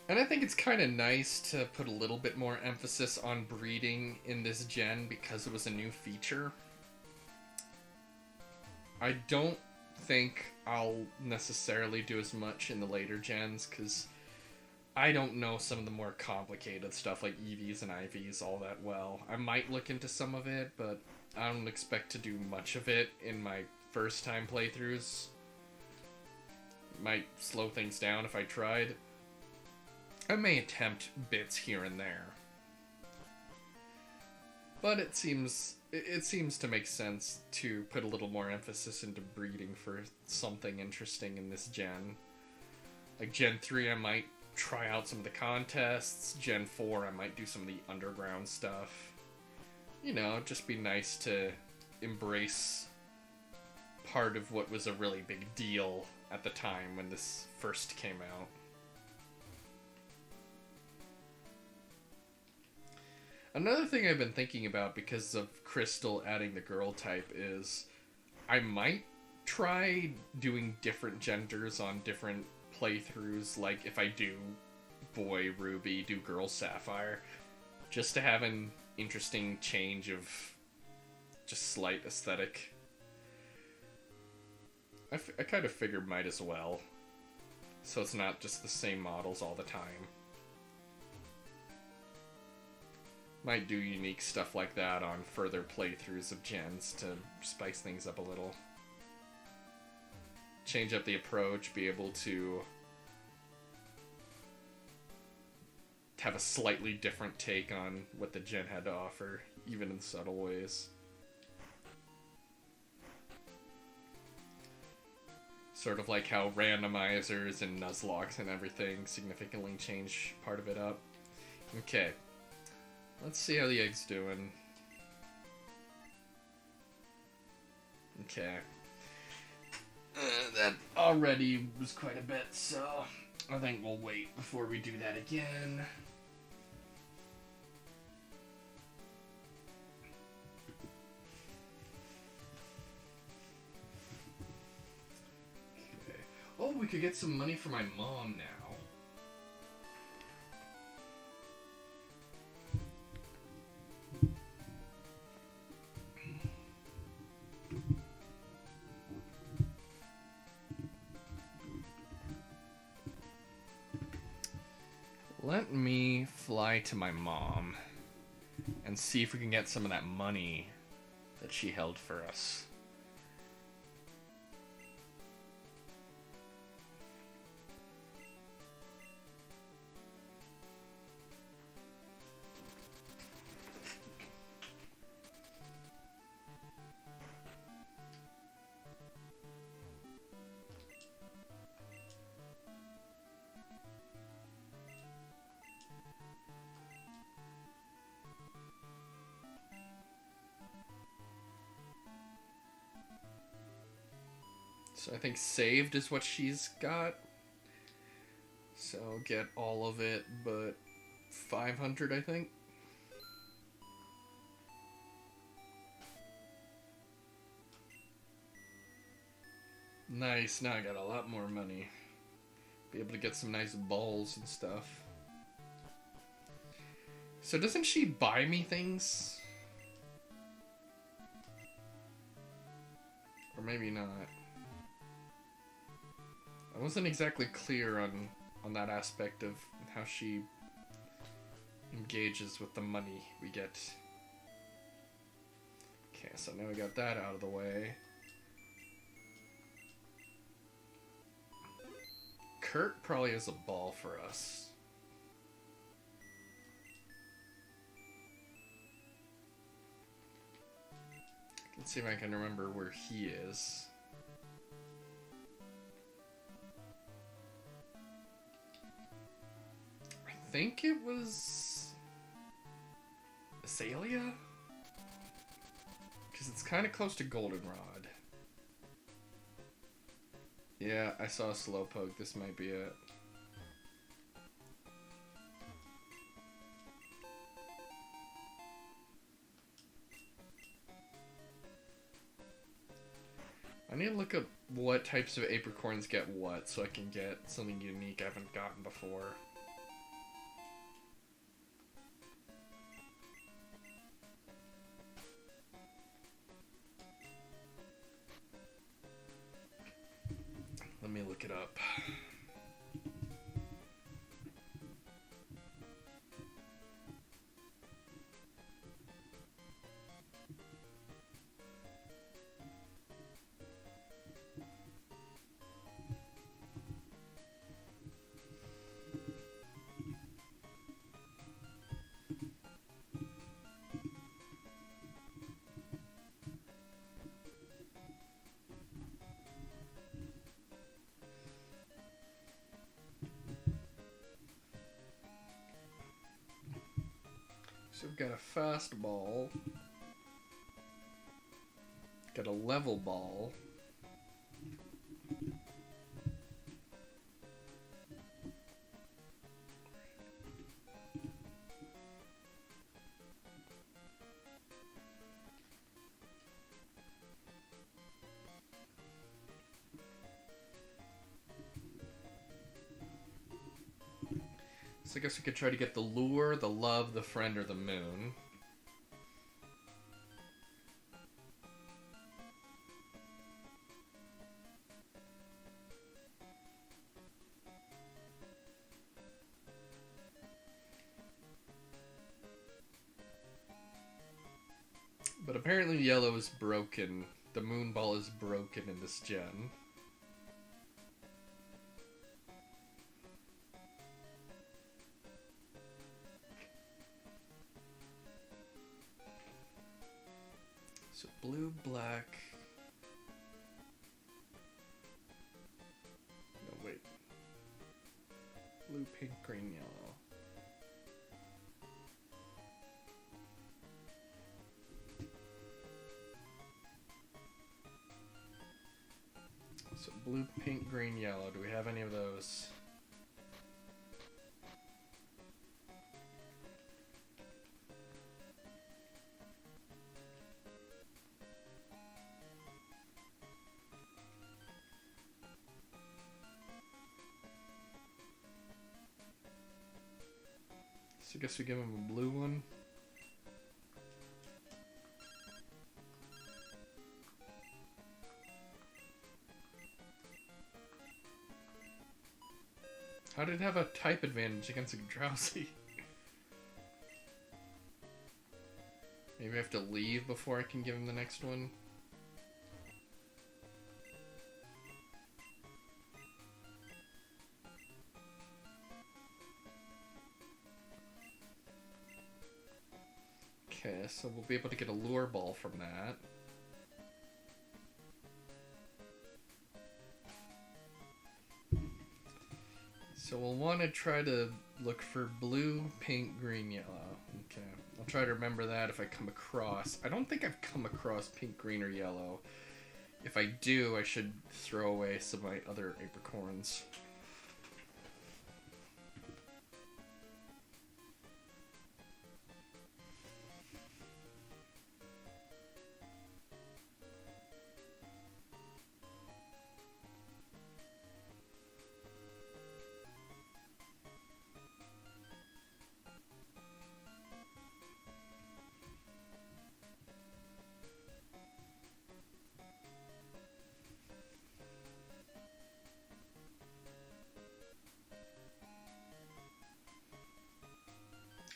And I think it's kind of nice to put a little bit more emphasis on breeding in this gen because it was a new feature. I don't think I'll necessarily do as much in the later gens because I don't know some of the more complicated stuff like EVs and IVs all that well. I might look into some of it, but I don't expect to do much of it in my first time playthroughs. Might slow things down if I tried. I may attempt bits here and there. But it seems to make sense to put a little more emphasis into breeding for something interesting in this gen. Like Gen 3 I might try out some of the contests, Gen 4 I might do some of the underground stuff. You know, just be nice to embrace part of what was a really big deal at the time when this first came out. Another thing I've been thinking about because of Crystal adding the girl type is I might try doing different genders on different playthroughs, like if I do boy Ruby, do girl Sapphire, just to have an interesting change of just slight aesthetic. I kind of figured might as well, so it's not just the same models all the time. Might do unique stuff like that on further playthroughs of gens to spice things up a little. Change up the approach, be able to have a slightly different take on what the gen had to offer, even in subtle ways. Sort of like how randomizers and Nuzlockes and everything significantly change part of it up. Okay. Let's see how the egg's doing. Okay. That already was quite a bit, so I think we'll wait before we do that again. Okay. Oh, we could get some money for my mom now. Let me fly to my mom and see if we can get some of that money that she held for us. So I think saved is what she's got. So I'll get all of it, but 500, I think. Nice, now I got a lot more money. Be able to get some nice balls and stuff. So doesn't she buy me things? Or maybe not. I wasn't exactly clear on that aspect of how she engages with the money we get. Okay, so now we got that out of the way. Kurt probably has a ball for us. Let's see if I can remember where he is. I think it was Azalea? Because it's kind of close to Goldenrod. Yeah, I saw a Slowpoke. This might be it. I need to look up what types of apricorns get what so I can get something unique I haven't gotten before. Let me look it up. So we've got a fast ball, got a level ball, so I guess we could try to get the lure, the love, the friend, or the moon. But apparently yellow is broken. The moon ball is broken in this gen. So blue, black. No, wait. Blue, pink, green, yellow. So blue, pink, green, yellow. Do we have any of those? So I guess we give him a blue one. How did it have a type advantage against a Drowsy? Maybe I have to leave before I can give him the next one. Okay, so we'll be able to get a lure ball from that. So we'll want to try to look for blue, pink, green, yellow. Okay, I'll try to remember that if I come across. I don't think I've come across pink, green, or yellow. If I do, I should throw away some of my other apricorns.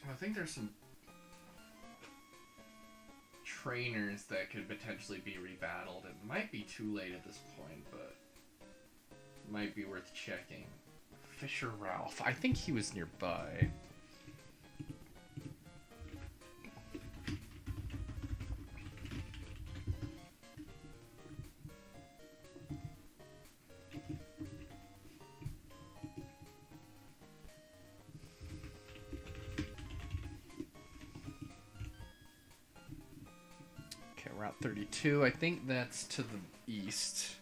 I think there's some trainers that could potentially be rebattled. It might be too late at this point, but it might be worth checking. Fisher Ralph. I think he was nearby. Okay, Route 32. I think that's to the east.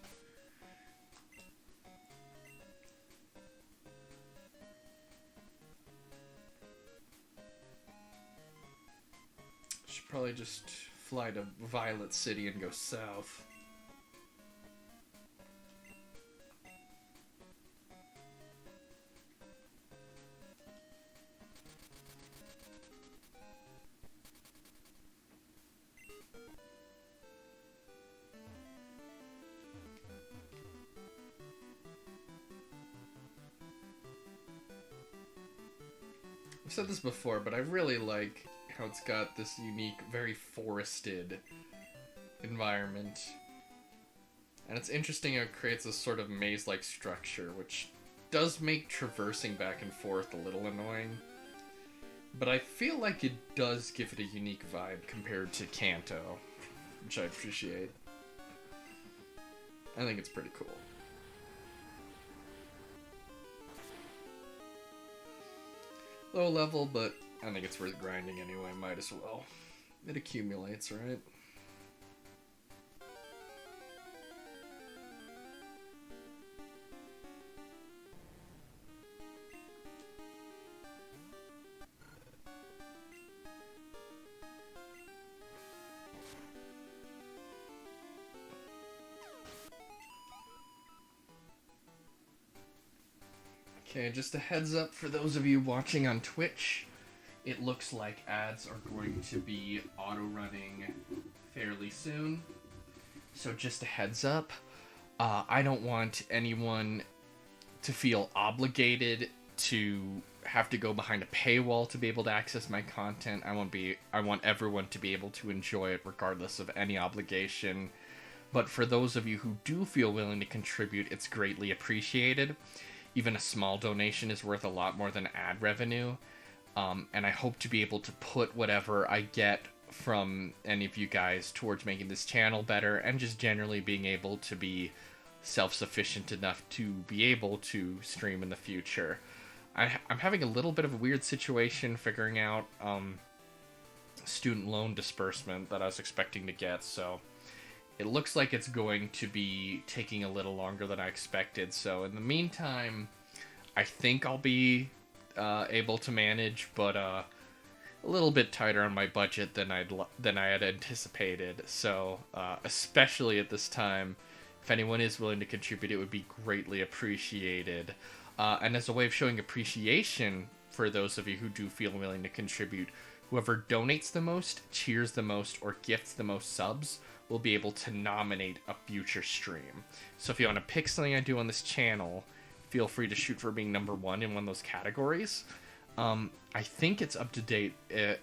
Should probably just fly to Violet City and go south. I've said this before, but I really like how it's got this unique, very forested environment. And it's interesting how it creates this sort of maze-like structure, which does make traversing back and forth a little annoying. But I feel like it does give it a unique vibe compared to Kanto, which I appreciate. I think it's pretty cool. Low level, but I think it's worth grinding anyway, might as well. It accumulates, right? Okay, just a heads up for those of you watching on Twitch. It looks like ads are going to be auto-running fairly soon. So just a heads up. I don't want anyone to feel obligated to have to go behind a paywall to be able to access my content. I want everyone to be able to enjoy it regardless of any obligation. But for those of you who do feel willing to contribute, it's greatly appreciated. Even a small donation is worth a lot more than ad revenue. And I hope to be able to put whatever I get from any of you guys towards making this channel better and just generally being able to be self-sufficient enough to be able to stream in the future. I'm having a little bit of a weird situation figuring out student loan disbursement that I was expecting to get, so it looks like it's going to be taking a little longer than I expected. So in the meantime, I think I'll be able to manage, but a little bit tighter on my budget than I had anticipated. So especially at this time, if anyone is willing to contribute, it would be greatly appreciated. And as a way of showing appreciation for those of you who do feel willing to contribute, whoever donates the most, cheers the most, or gifts the most subs will be able to nominate a future stream. So if you want to pick something I do on this channel, feel free to shoot for being number one in one of those categories. I think it's up to date.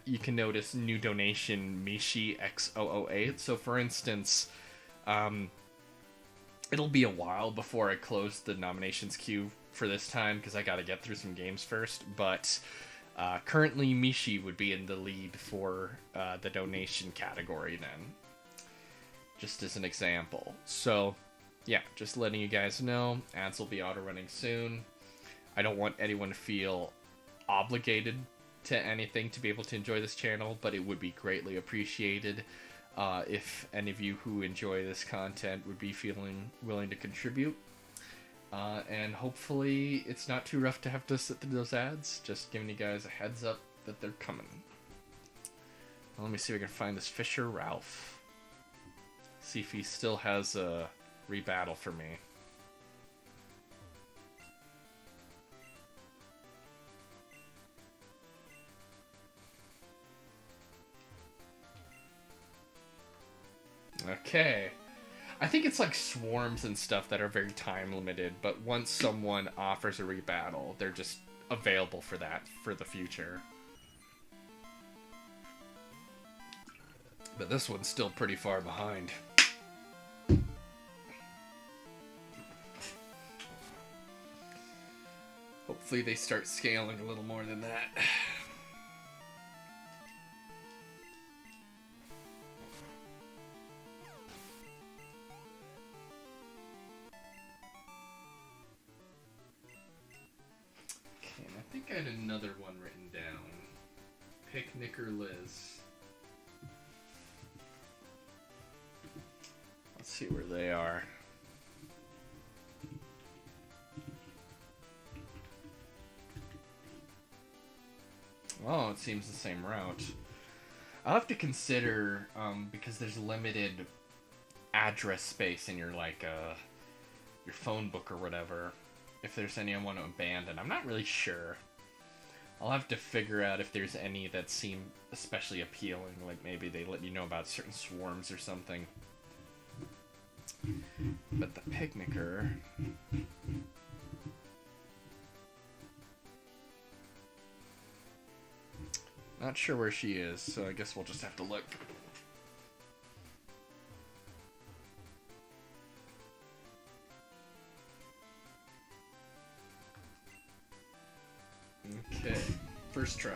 You can notice new donation Mishi X008. So for instance, it'll be a while before I close the nominations queue for this time because I got to get through some games first. But currently Mishi would be in the lead for the donation category then, just as an example. So yeah, just letting you guys know, ads will be auto-running soon. I don't want anyone to feel obligated to anything to be able to enjoy this channel, but it would be greatly appreciated if any of you who enjoy this content would be feeling willing to contribute. And hopefully it's not too rough to have to sit through those ads, just giving you guys a heads up that they're coming. Well, let me see if I can find this Fisher Ralph. See if he still has a rebattle for me. Okay. I think it's like swarms and stuff that are very time limited, but once someone offers a rebattle, they're just available for that for the future. But this one's still pretty far behind. Hopefully they start scaling a little more than that. Okay, and I think I had another one written down. Picnicker Liz. Let's see where they are. Oh, it seems the same route. I'll have to consider, because there's limited address space in your, like, your phone book or whatever, if there's any I want to abandon. I'm not really sure. I'll have to figure out if there's any that seem especially appealing, like maybe they let you know about certain swarms or something. But the picnicker... Not sure where she is, so I guess we'll just have to look. Okay, first try.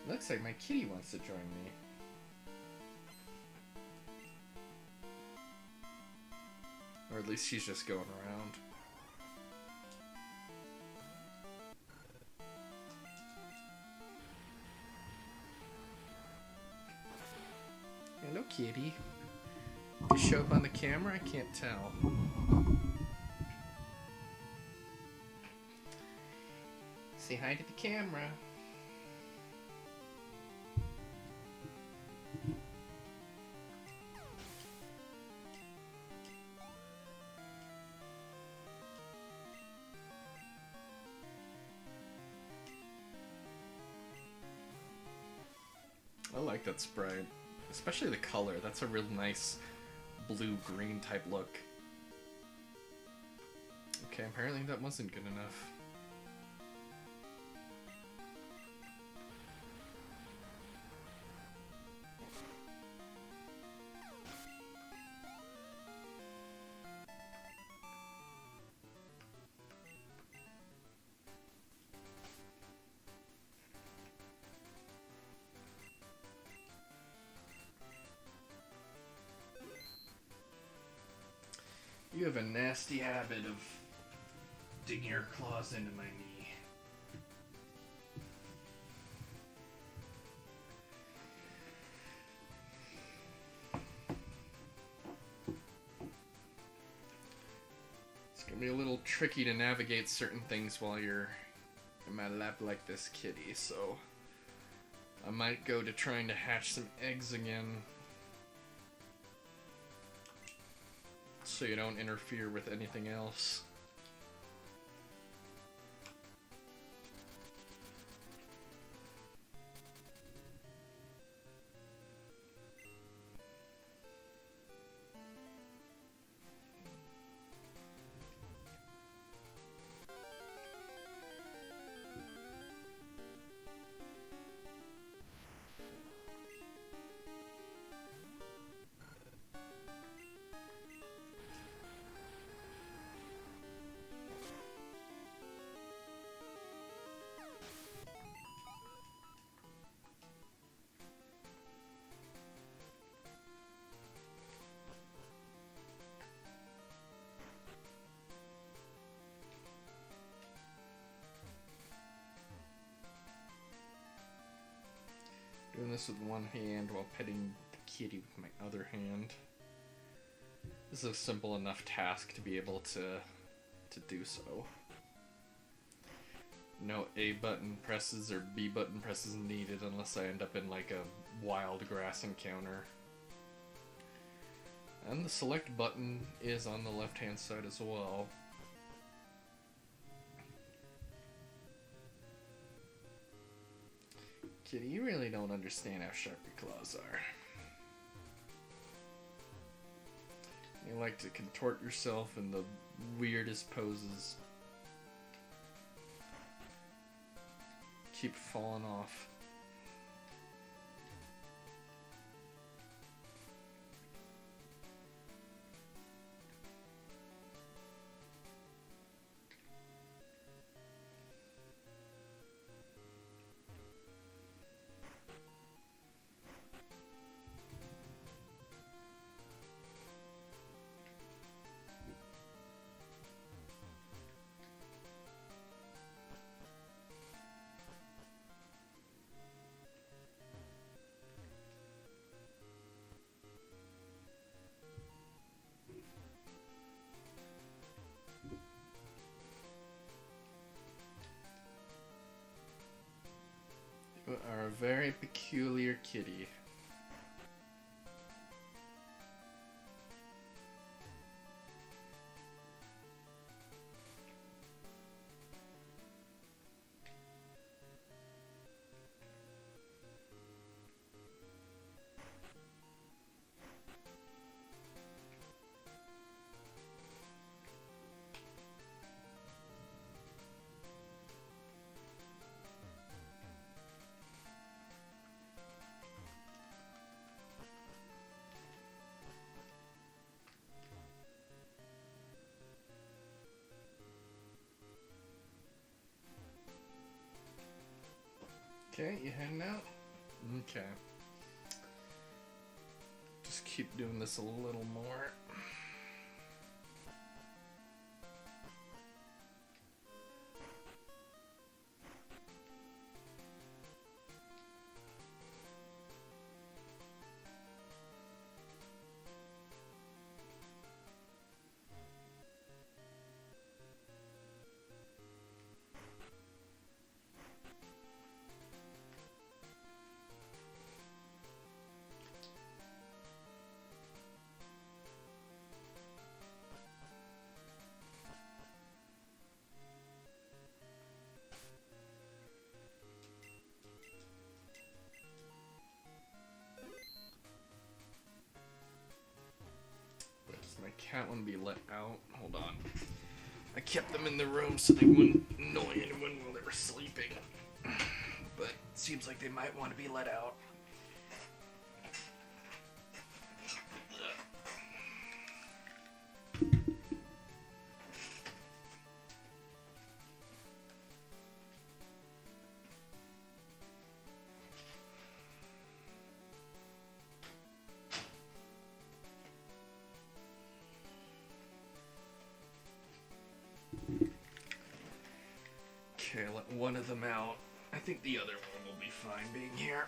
Looks like my kitty wants to join me. Or at least she's just going around. Hello, kitty. Did you show up on the camera? I can't tell. Say hi to the camera. I like that sprite. Especially the color. That's a real nice blue-green type look. Okay, apparently that wasn't good enough. You have a nasty habit of digging your claws into my knee. It's gonna be a little tricky to navigate certain things while you're in my lap like this, kitty, so I might go to trying to hatch some eggs again. So you don't interfere with anything else. Doing this with one hand while petting the kitty with my other hand. This is a simple enough task to be able to do so. No A button presses or B button presses needed unless I end up in like a wild grass encounter. And the select button is on the left hand side as well. Kitty, you really don't understand how sharp your claws are. You like to contort yourself in the weirdest poses. Keep falling off. are a very peculiar kitty. Okay, you heading out? Okay. Just keep doing this a little more. My cat wouldn't be let out. Hold on. I kept them in the room so they wouldn't annoy anyone while they were sleeping. But it seems like they might want to be let out. Okay, let one of them out. I think the other one will be fine being here.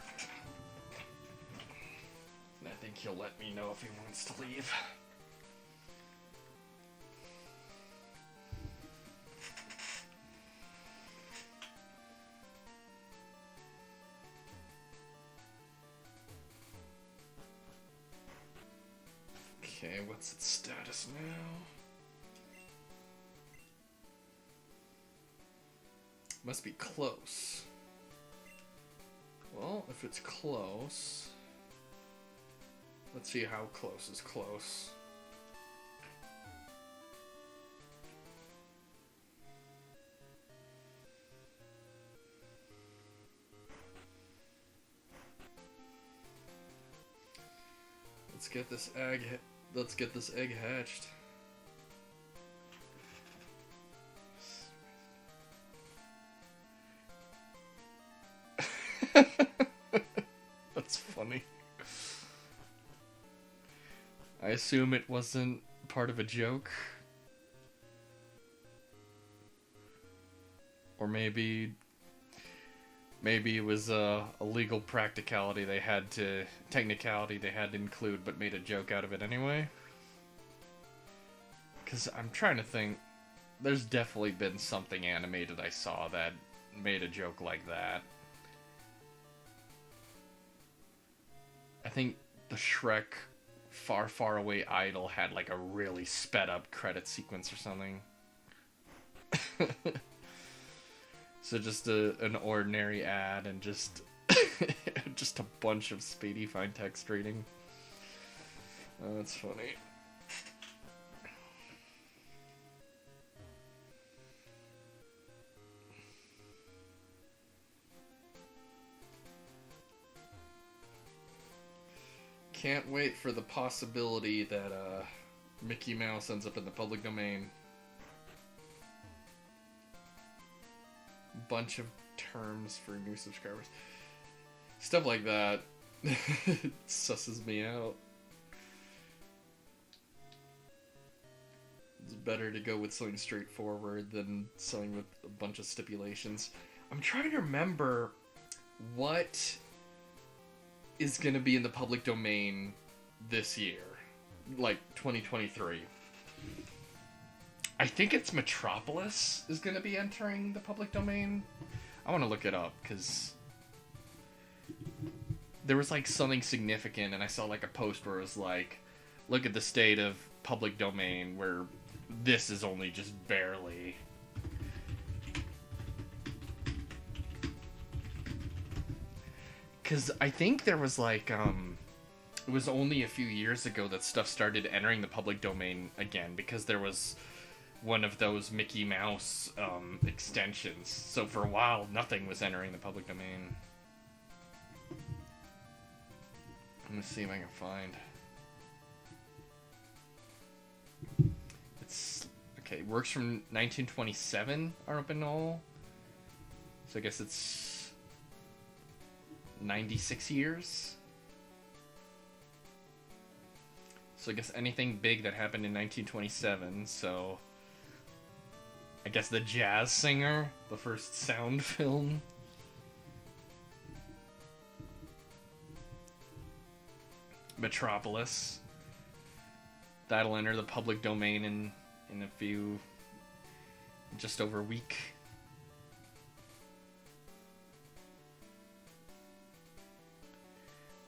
And I think he'll let me know if he wants to leave. Okay, what's its status now? Must be close. Well, if it's close... Let's see how close is close. Let's get this egg hatched. That's funny. I assume it wasn't part of a joke. Or maybe it was a legal technicality they had to include but made a joke out of it anyway. Because I'm trying to think, there's definitely been something animated I saw that made a joke like that. I think the Shrek Far, Far Away Idol had like a really sped up credit sequence or something. So just an ordinary ad and just just a bunch of Speedy Fine text reading. Oh, that's funny. Can't wait for the possibility that Mickey Mouse ends up in the public domain. Bunch of terms for new subscribers. Stuff like that susses me out. It's better to go with something straightforward than something with a bunch of stipulations. I'm trying to remember what is going to be in the public domain this year, like 2023. I think it's Metropolis is going to be entering the public domain. I want to look it up because there was like something significant, and I saw like a post where it was like, look at the state of public domain where this is only just barely. Because I think there was like, it was only a few years ago that stuff started entering the public domain again, because there was one of those Mickey Mouse extensions. So for a while, nothing was entering the public domain. Let me see if I can find. It's okay. Works from 1927. Arpinol. So I guess it's 96 years. So I guess anything big that happened in 1927. So I guess The Jazz Singer, the first sound film. Metropolis. That'll enter the public domain in a few, just over a week.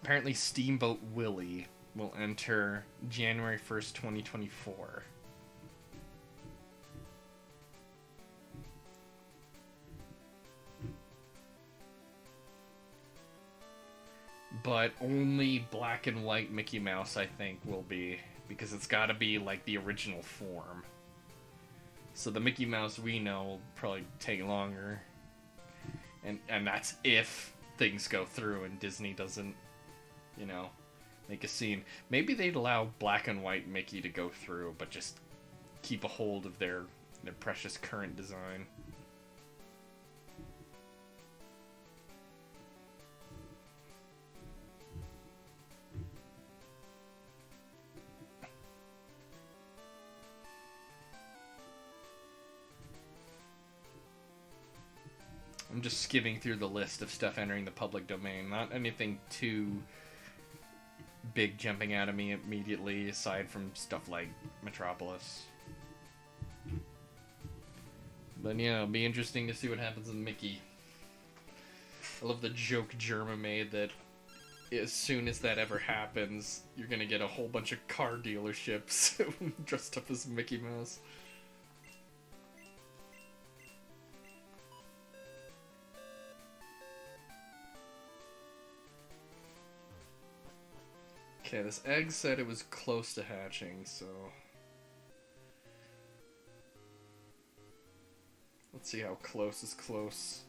Apparently Steamboat Willie will enter January 1st, 2024. But only black and white Mickey Mouse, I think, will be, because it's got to be like the original form. So the Mickey Mouse we know will probably take longer, and that's if things go through and Disney doesn't, you know, make a scene. Maybe they'd allow black and white Mickey to go through, but just keep a hold of their precious current design. I'm just skimming through the list of stuff entering the public domain. Not anything too big jumping out of me immediately, aside from stuff like Metropolis. But yeah, it'll be interesting to see what happens with Mickey. I love the joke Germa made that as soon as that ever happens, you're gonna get a whole bunch of car dealerships dressed up as Mickey Mouse. Okay, this egg said it was close to hatching, so let's see how close is close.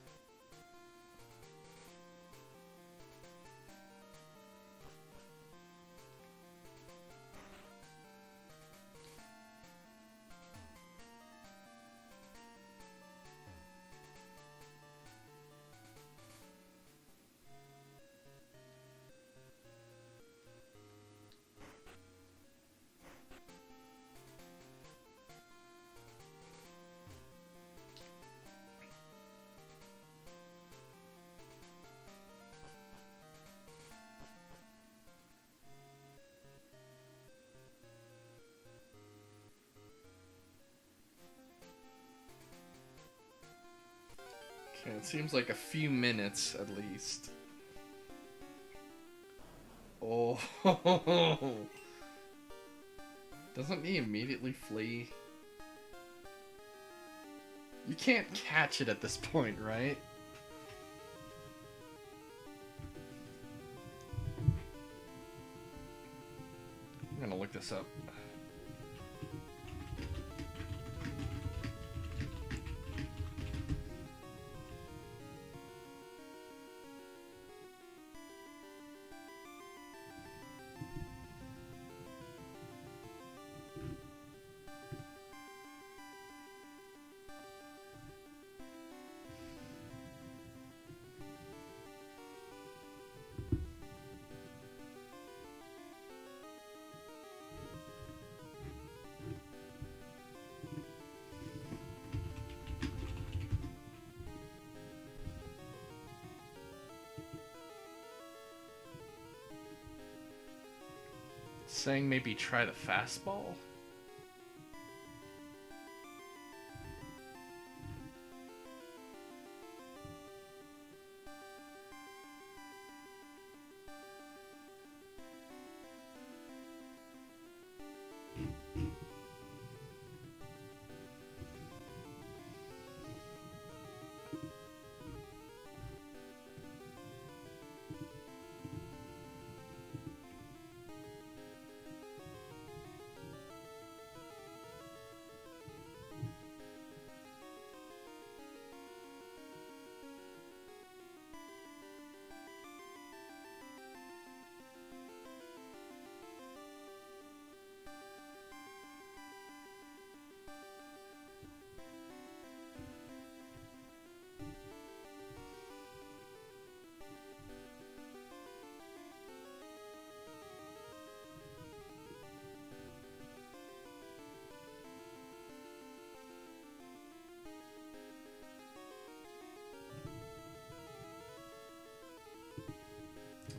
Okay, it seems like a few minutes at least. Oh, doesn't he immediately flee? You can't catch it at this point, right? I'm gonna look this up. Saying maybe try the fastball?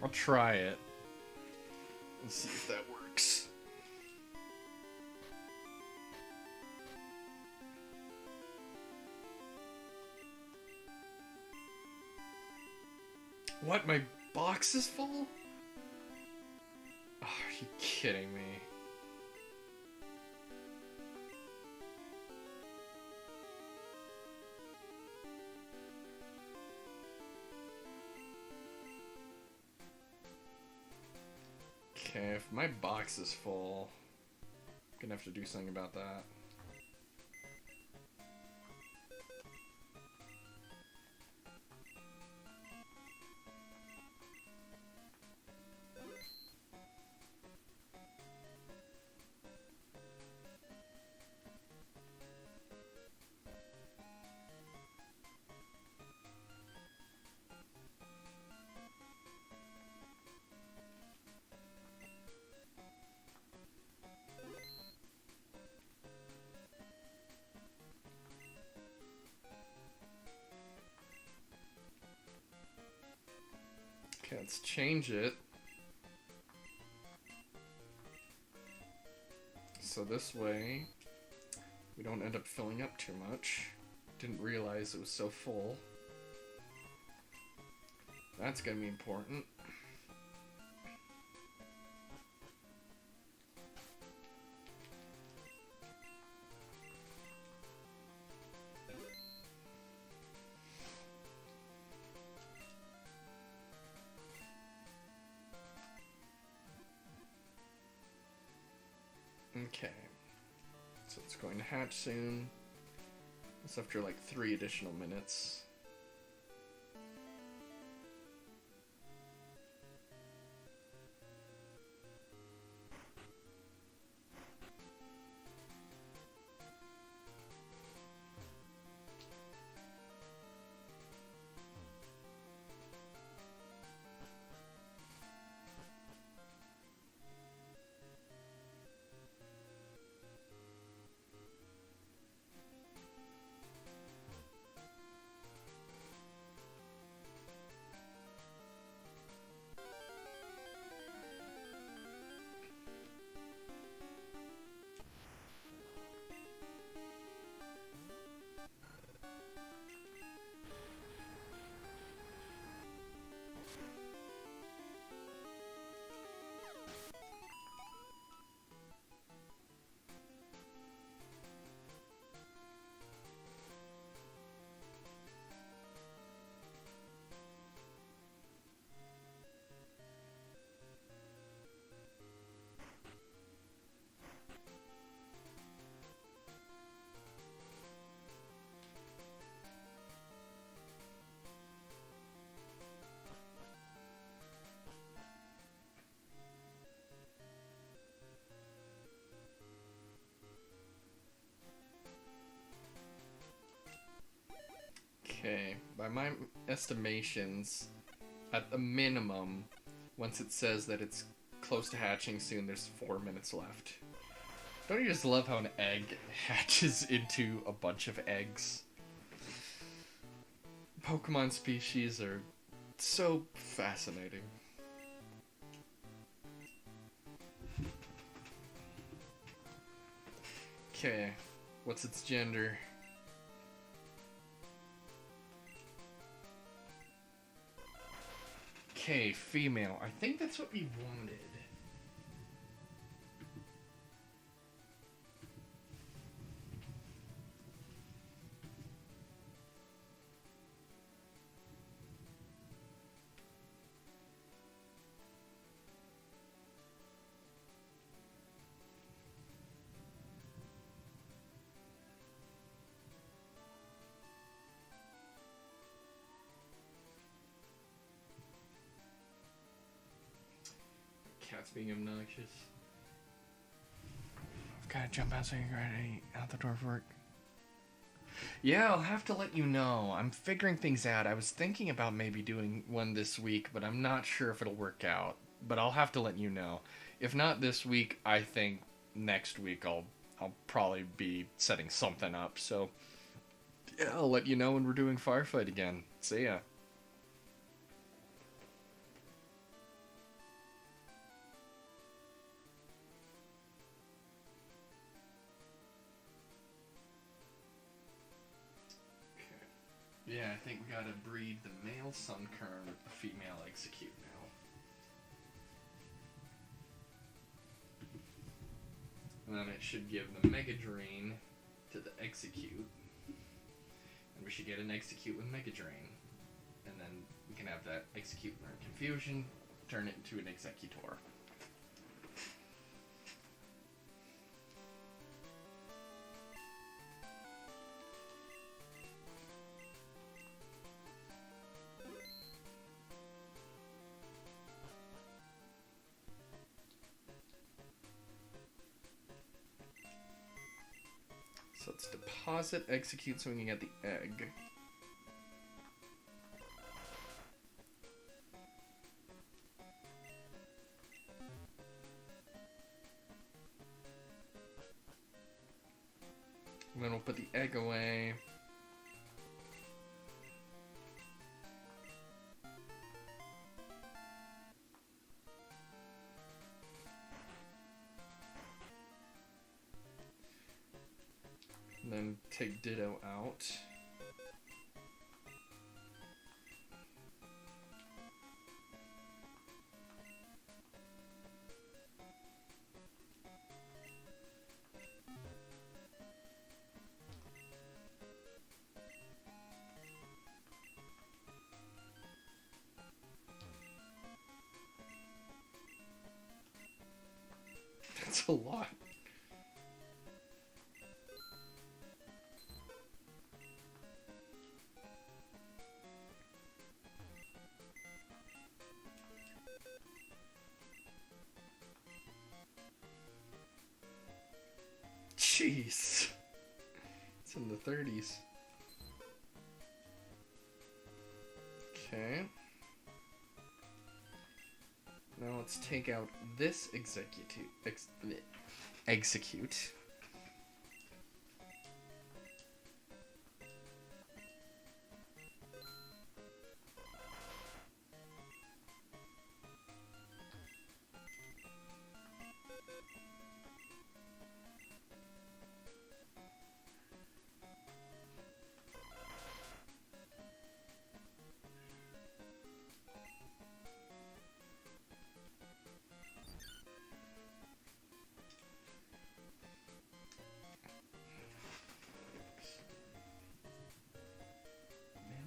I'll try it. Let's see if that works. What? My box is full? Oh, are you kidding me? Okay, if my box is full, I'm gonna have to do something about that. Okay, let's change it. So this way, we don't end up filling up too much. Didn't realize it was so full. That's gonna be important. Okay, so it's going to hatch soon. It's after like 3 additional minutes. Okay, by my estimations, at the minimum, once it says that it's close to hatching soon, there's 4 minutes left. Don't you just love how an egg hatches into a bunch of eggs? Pokemon species are so fascinating. Okay, what's its gender? Okay, female. I think that's what we wanted. Cat's being obnoxious. I've got to jump out so you can ready out the door for work. Yeah, I'll have to let you know. I'm figuring things out. I was thinking about maybe doing one this week, but I'm not sure if it'll work out. But I'll have to let you know. If not this week, I think next week I'll probably be setting something up. So yeah, I'll let you know when we're doing Firefight again. See ya. Yeah, I think we gotta breed the male Sunkern with the female Execute now. And then it should give the Mega Drain to the Execute. And we should get an Execute with Mega Drain. And then we can have that Execute learn Confusion, turn it into an Executor. So let's deposit Execute so we can get the egg. And then we'll put the egg away. And then take Ditto out. That's a lot. Jeez. It's in the 30s. Okay. Now let's take out this execute.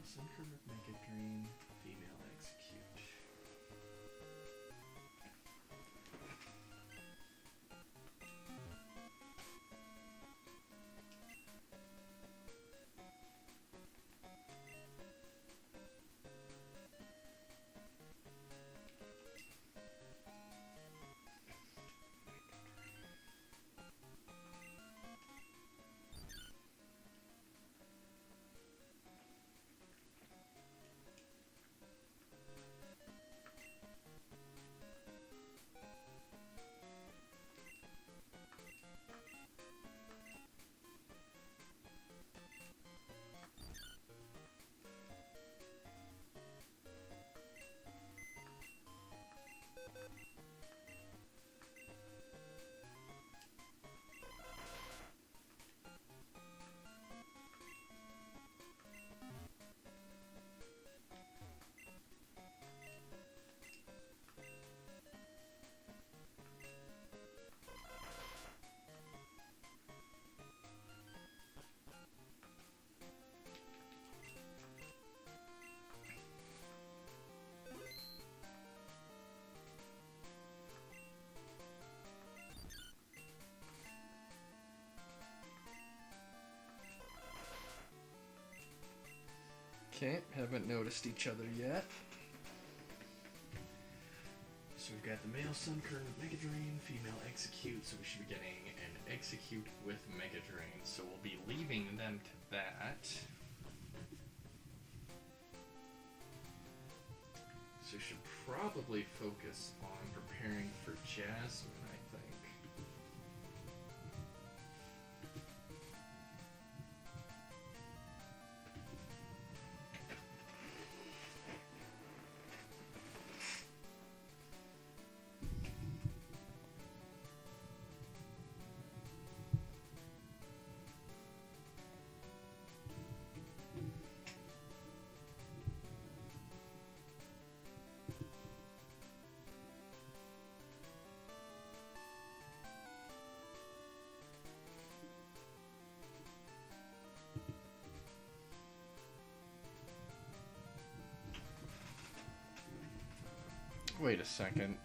Sunkern with Mega Drain, female Execute. Okay, haven't noticed each other yet. So we've got the male Sunkern with Mega Drain, female Execute, so we should be getting an Execute with Mega Drain. So we'll be leaving them to that. So we should probably focus on preparing for Jasmine, I think. Wait a second.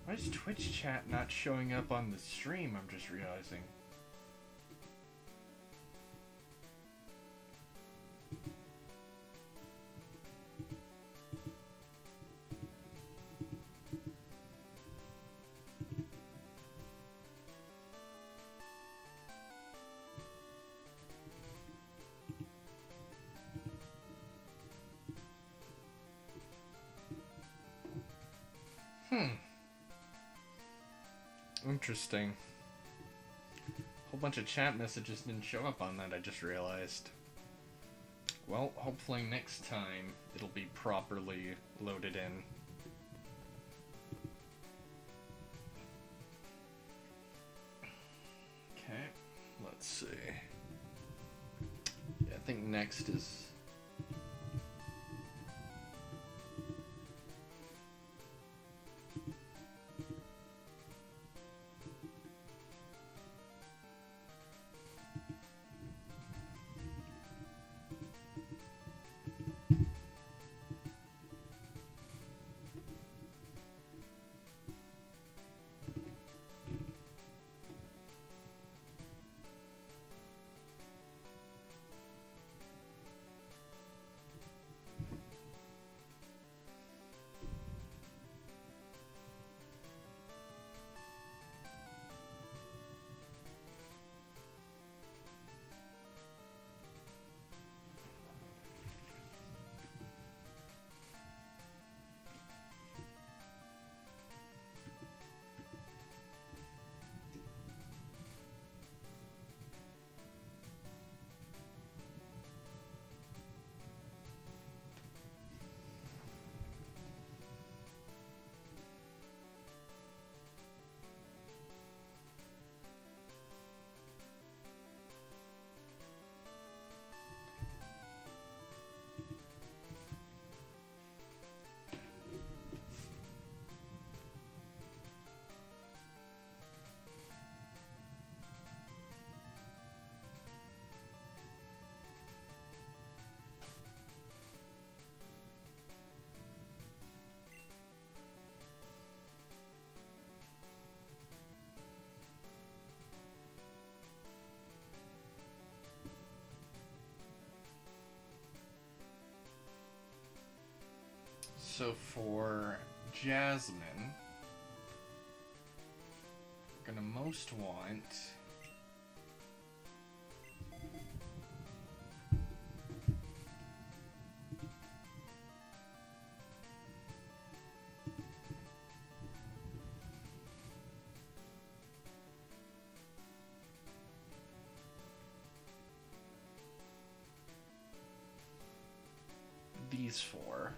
Why is Twitch chat not showing up on the stream? I'm just realizing. Interesting. Whole bunch of chat messages didn't show up on that, I just realized. Well, hopefully next time it'll be properly loaded in. Okay, let's see. Yeah, I think next is... So for Jasmine, we're gonna most want these four.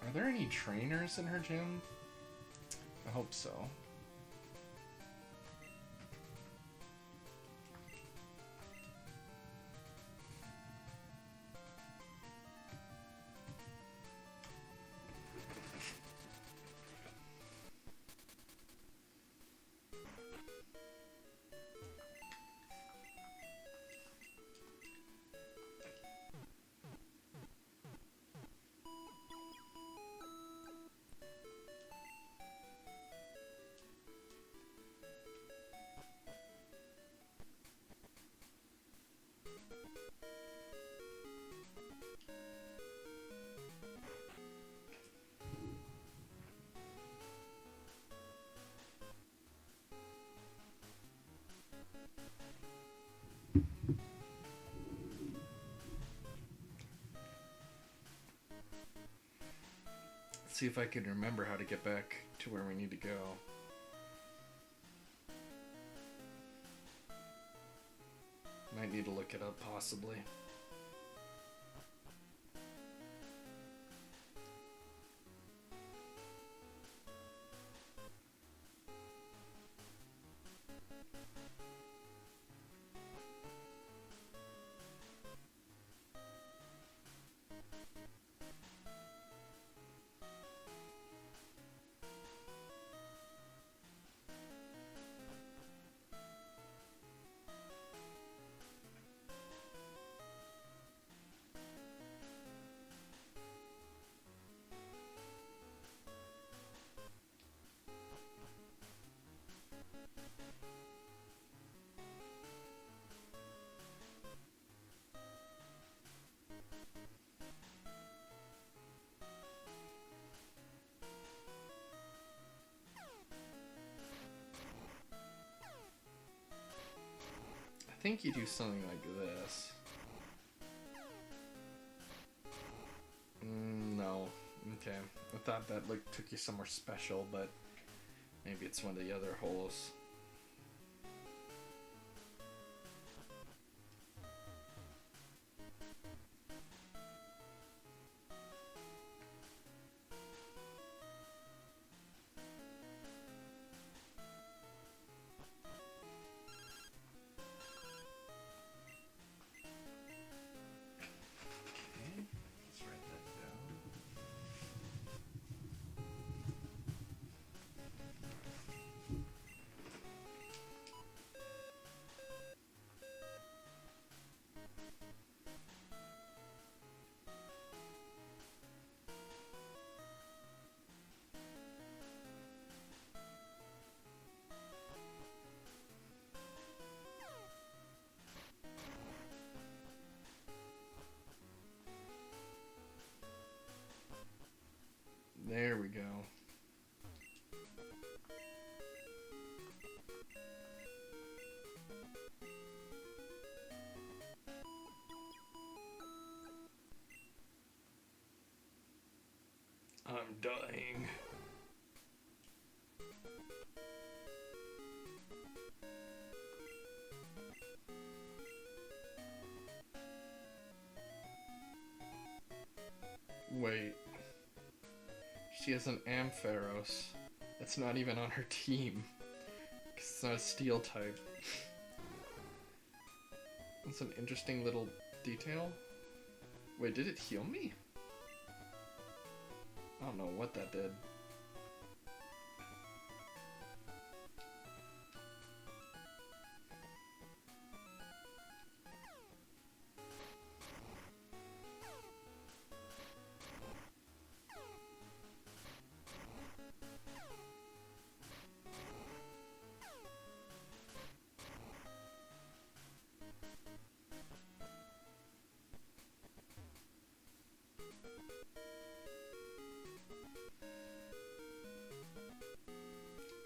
Are there any trainers in her gym? I hope so. Let's see if I can remember how to get back to where we need to go. Might need to look it up, possibly. think you do something like this. No. Okay. I thought that like took you somewhere special, but maybe it's one of the other holes. There we go. I'm dying. Wait. She has an Ampharos. That's not even on her team. It's not a steel type. That's an interesting little detail. Wait, did it heal me? I don't know what that did.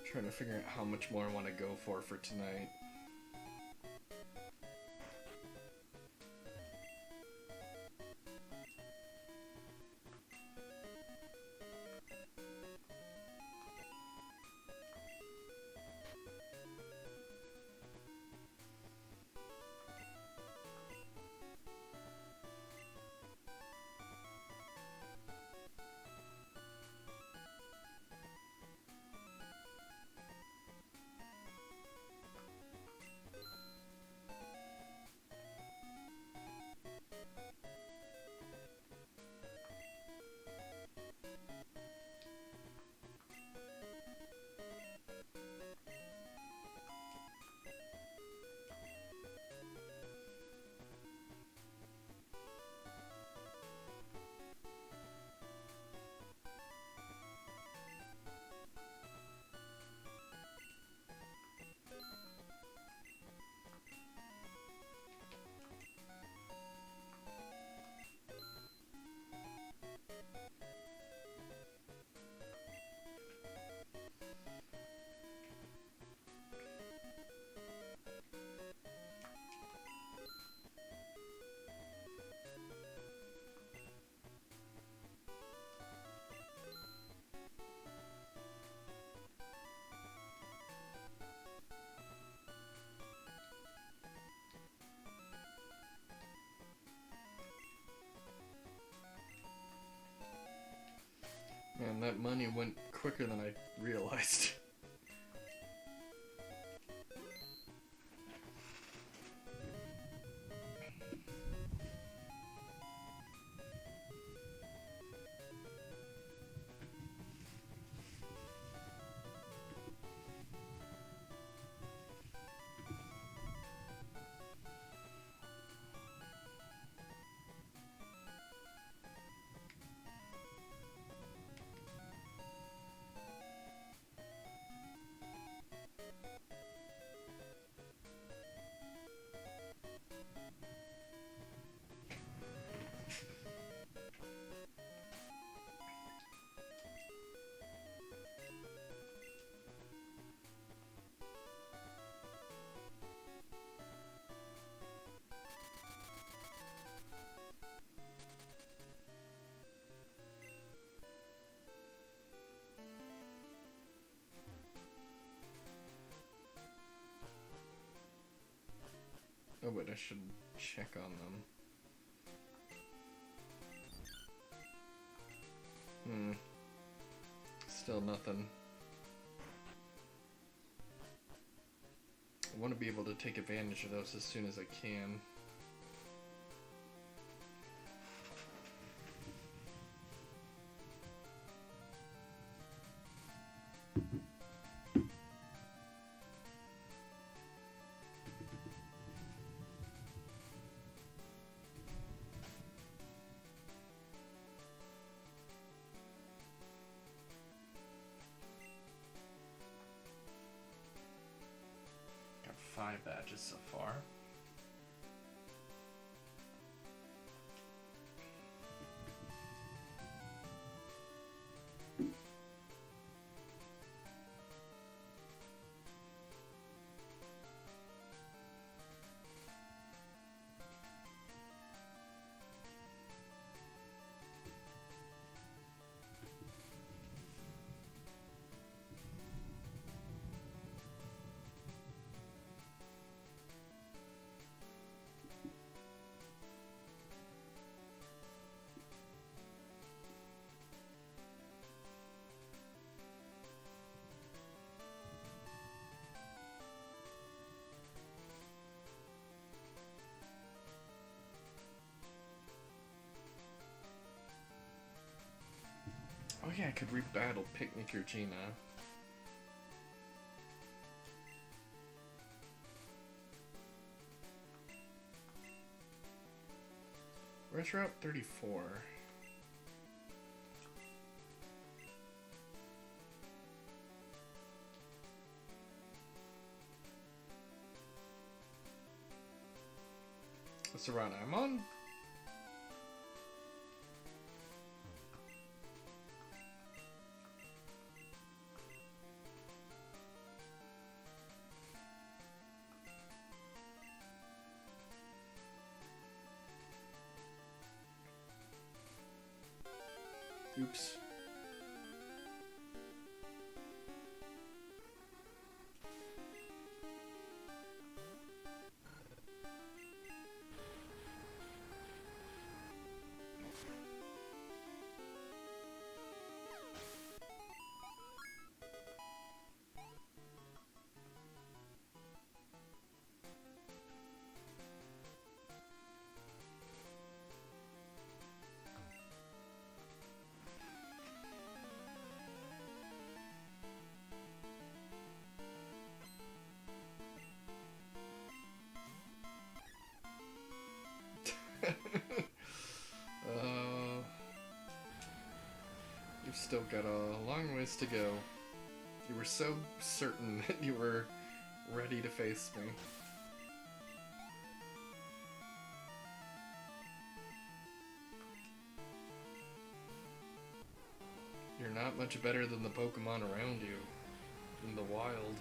Trying to figure out how much more I want to go for tonight. Man, that money went quicker than I realized. Oh, but I should check on them. Still nothing. I want to be able to take advantage of those as soon as I can. Got 5 badges so far. Oh yeah, I could rebattle Picnic Regina. Where's Route 34? What's the route I'm on? Oops. You've still got a long ways to go. You were so certain that you were ready to face me. You're not much better than the Pokemon around you in the wild.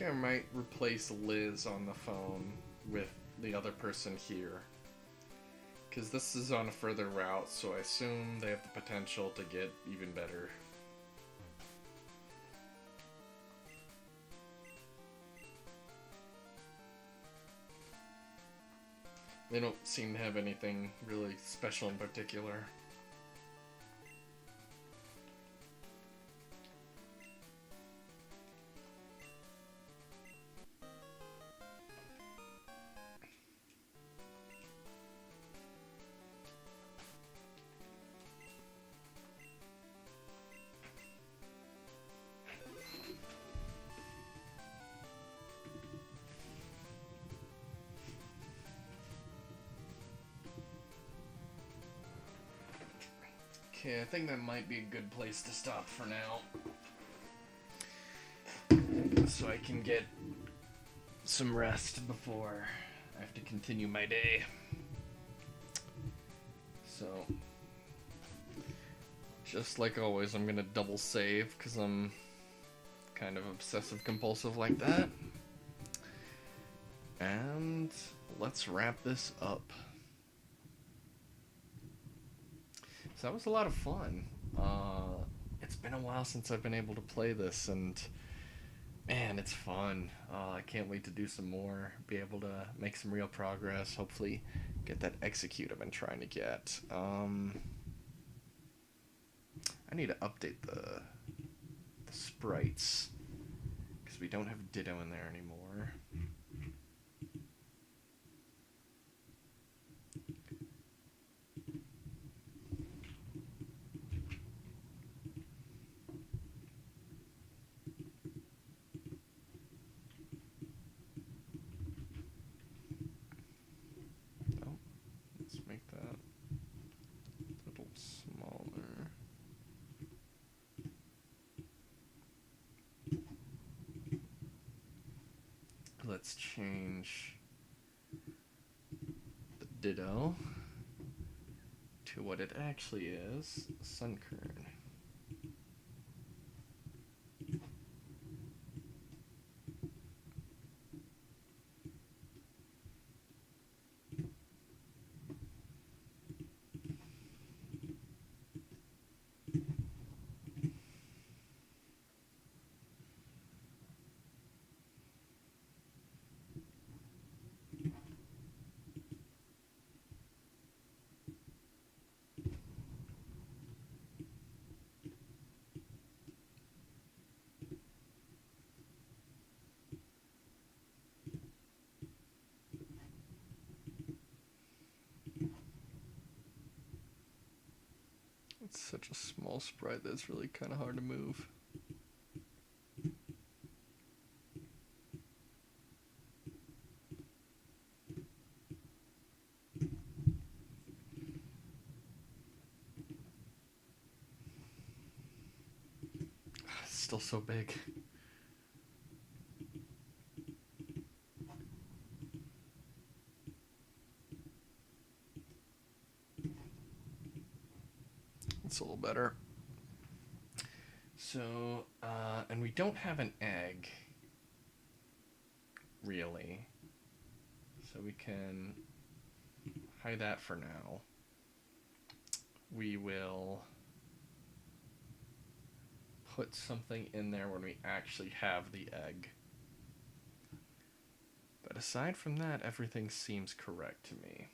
I might replace Liz on the phone with the other person here. Because this is on a further route, so I assume they have the potential to get even better. They don't seem to have anything really special in particular. Okay, I think that might be a good place to stop for now. So I can get some rest before I have to continue my day. So, just like always, I'm gonna double save because I'm kind of obsessive compulsive like that. And let's wrap this up. So that was a lot of fun. It's been a while since I've been able to play this, and man, it's fun. I can't wait to do some more, be able to make some real progress, hopefully get that execute I've been trying to get. I need to update the sprites, because we don't have Ditto in there anymore. Let's change the Ditto to what it actually is, Sunkern. It's such a small sprite that it's really kind of hard to move. It's still so big. It's a little better. So, and we don't have an egg, really. So we can hide that for now. We will put something in there when we actually have the egg. But aside from that, everything seems correct to me.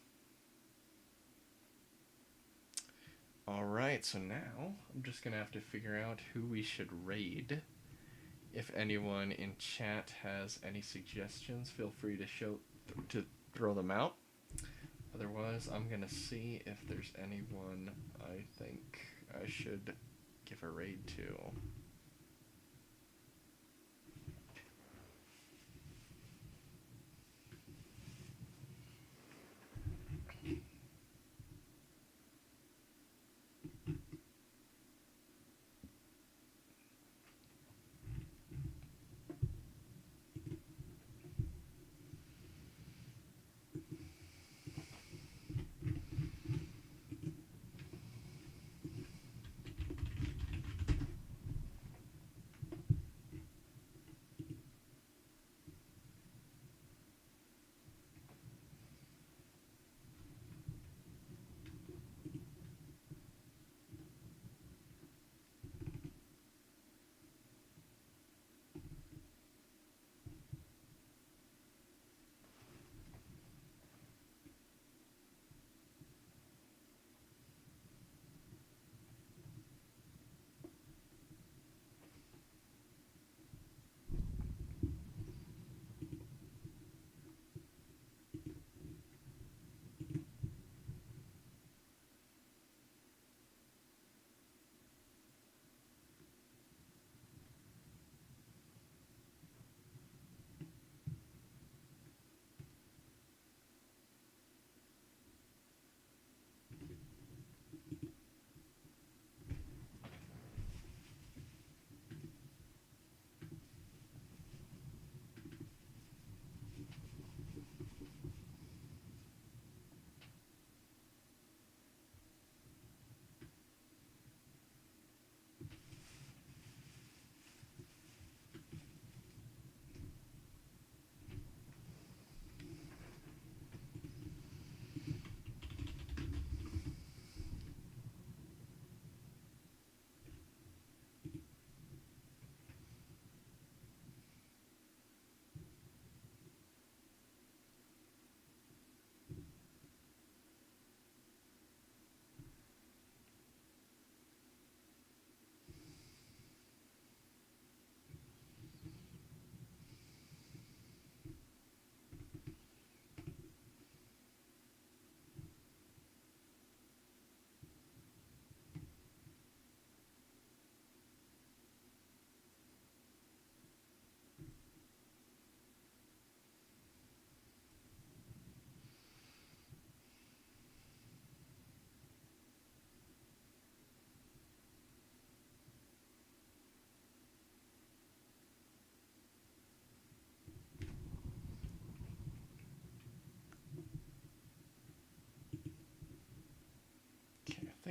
Alright, so now I'm just gonna have to figure out who we should raid. If anyone in chat has any suggestions, feel free to throw them out. Otherwise, I'm gonna see if there's anyone I think I should give a raid to.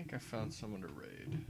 think I found someone to raid.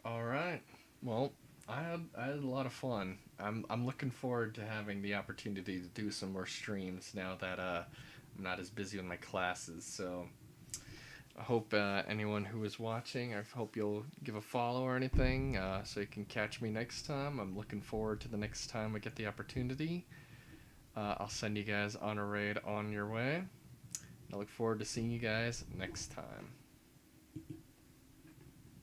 All right. Well, I had a lot of fun. I'm looking forward to having the opportunity to do some more streams now that I'm not as busy with my classes. So I hope anyone who is watching, I hope you'll give a follow or anything, so you can catch me next time. I'm looking forward to the next time I get the opportunity. I'll send you guys on a raid on your way. I look forward to seeing you guys next time.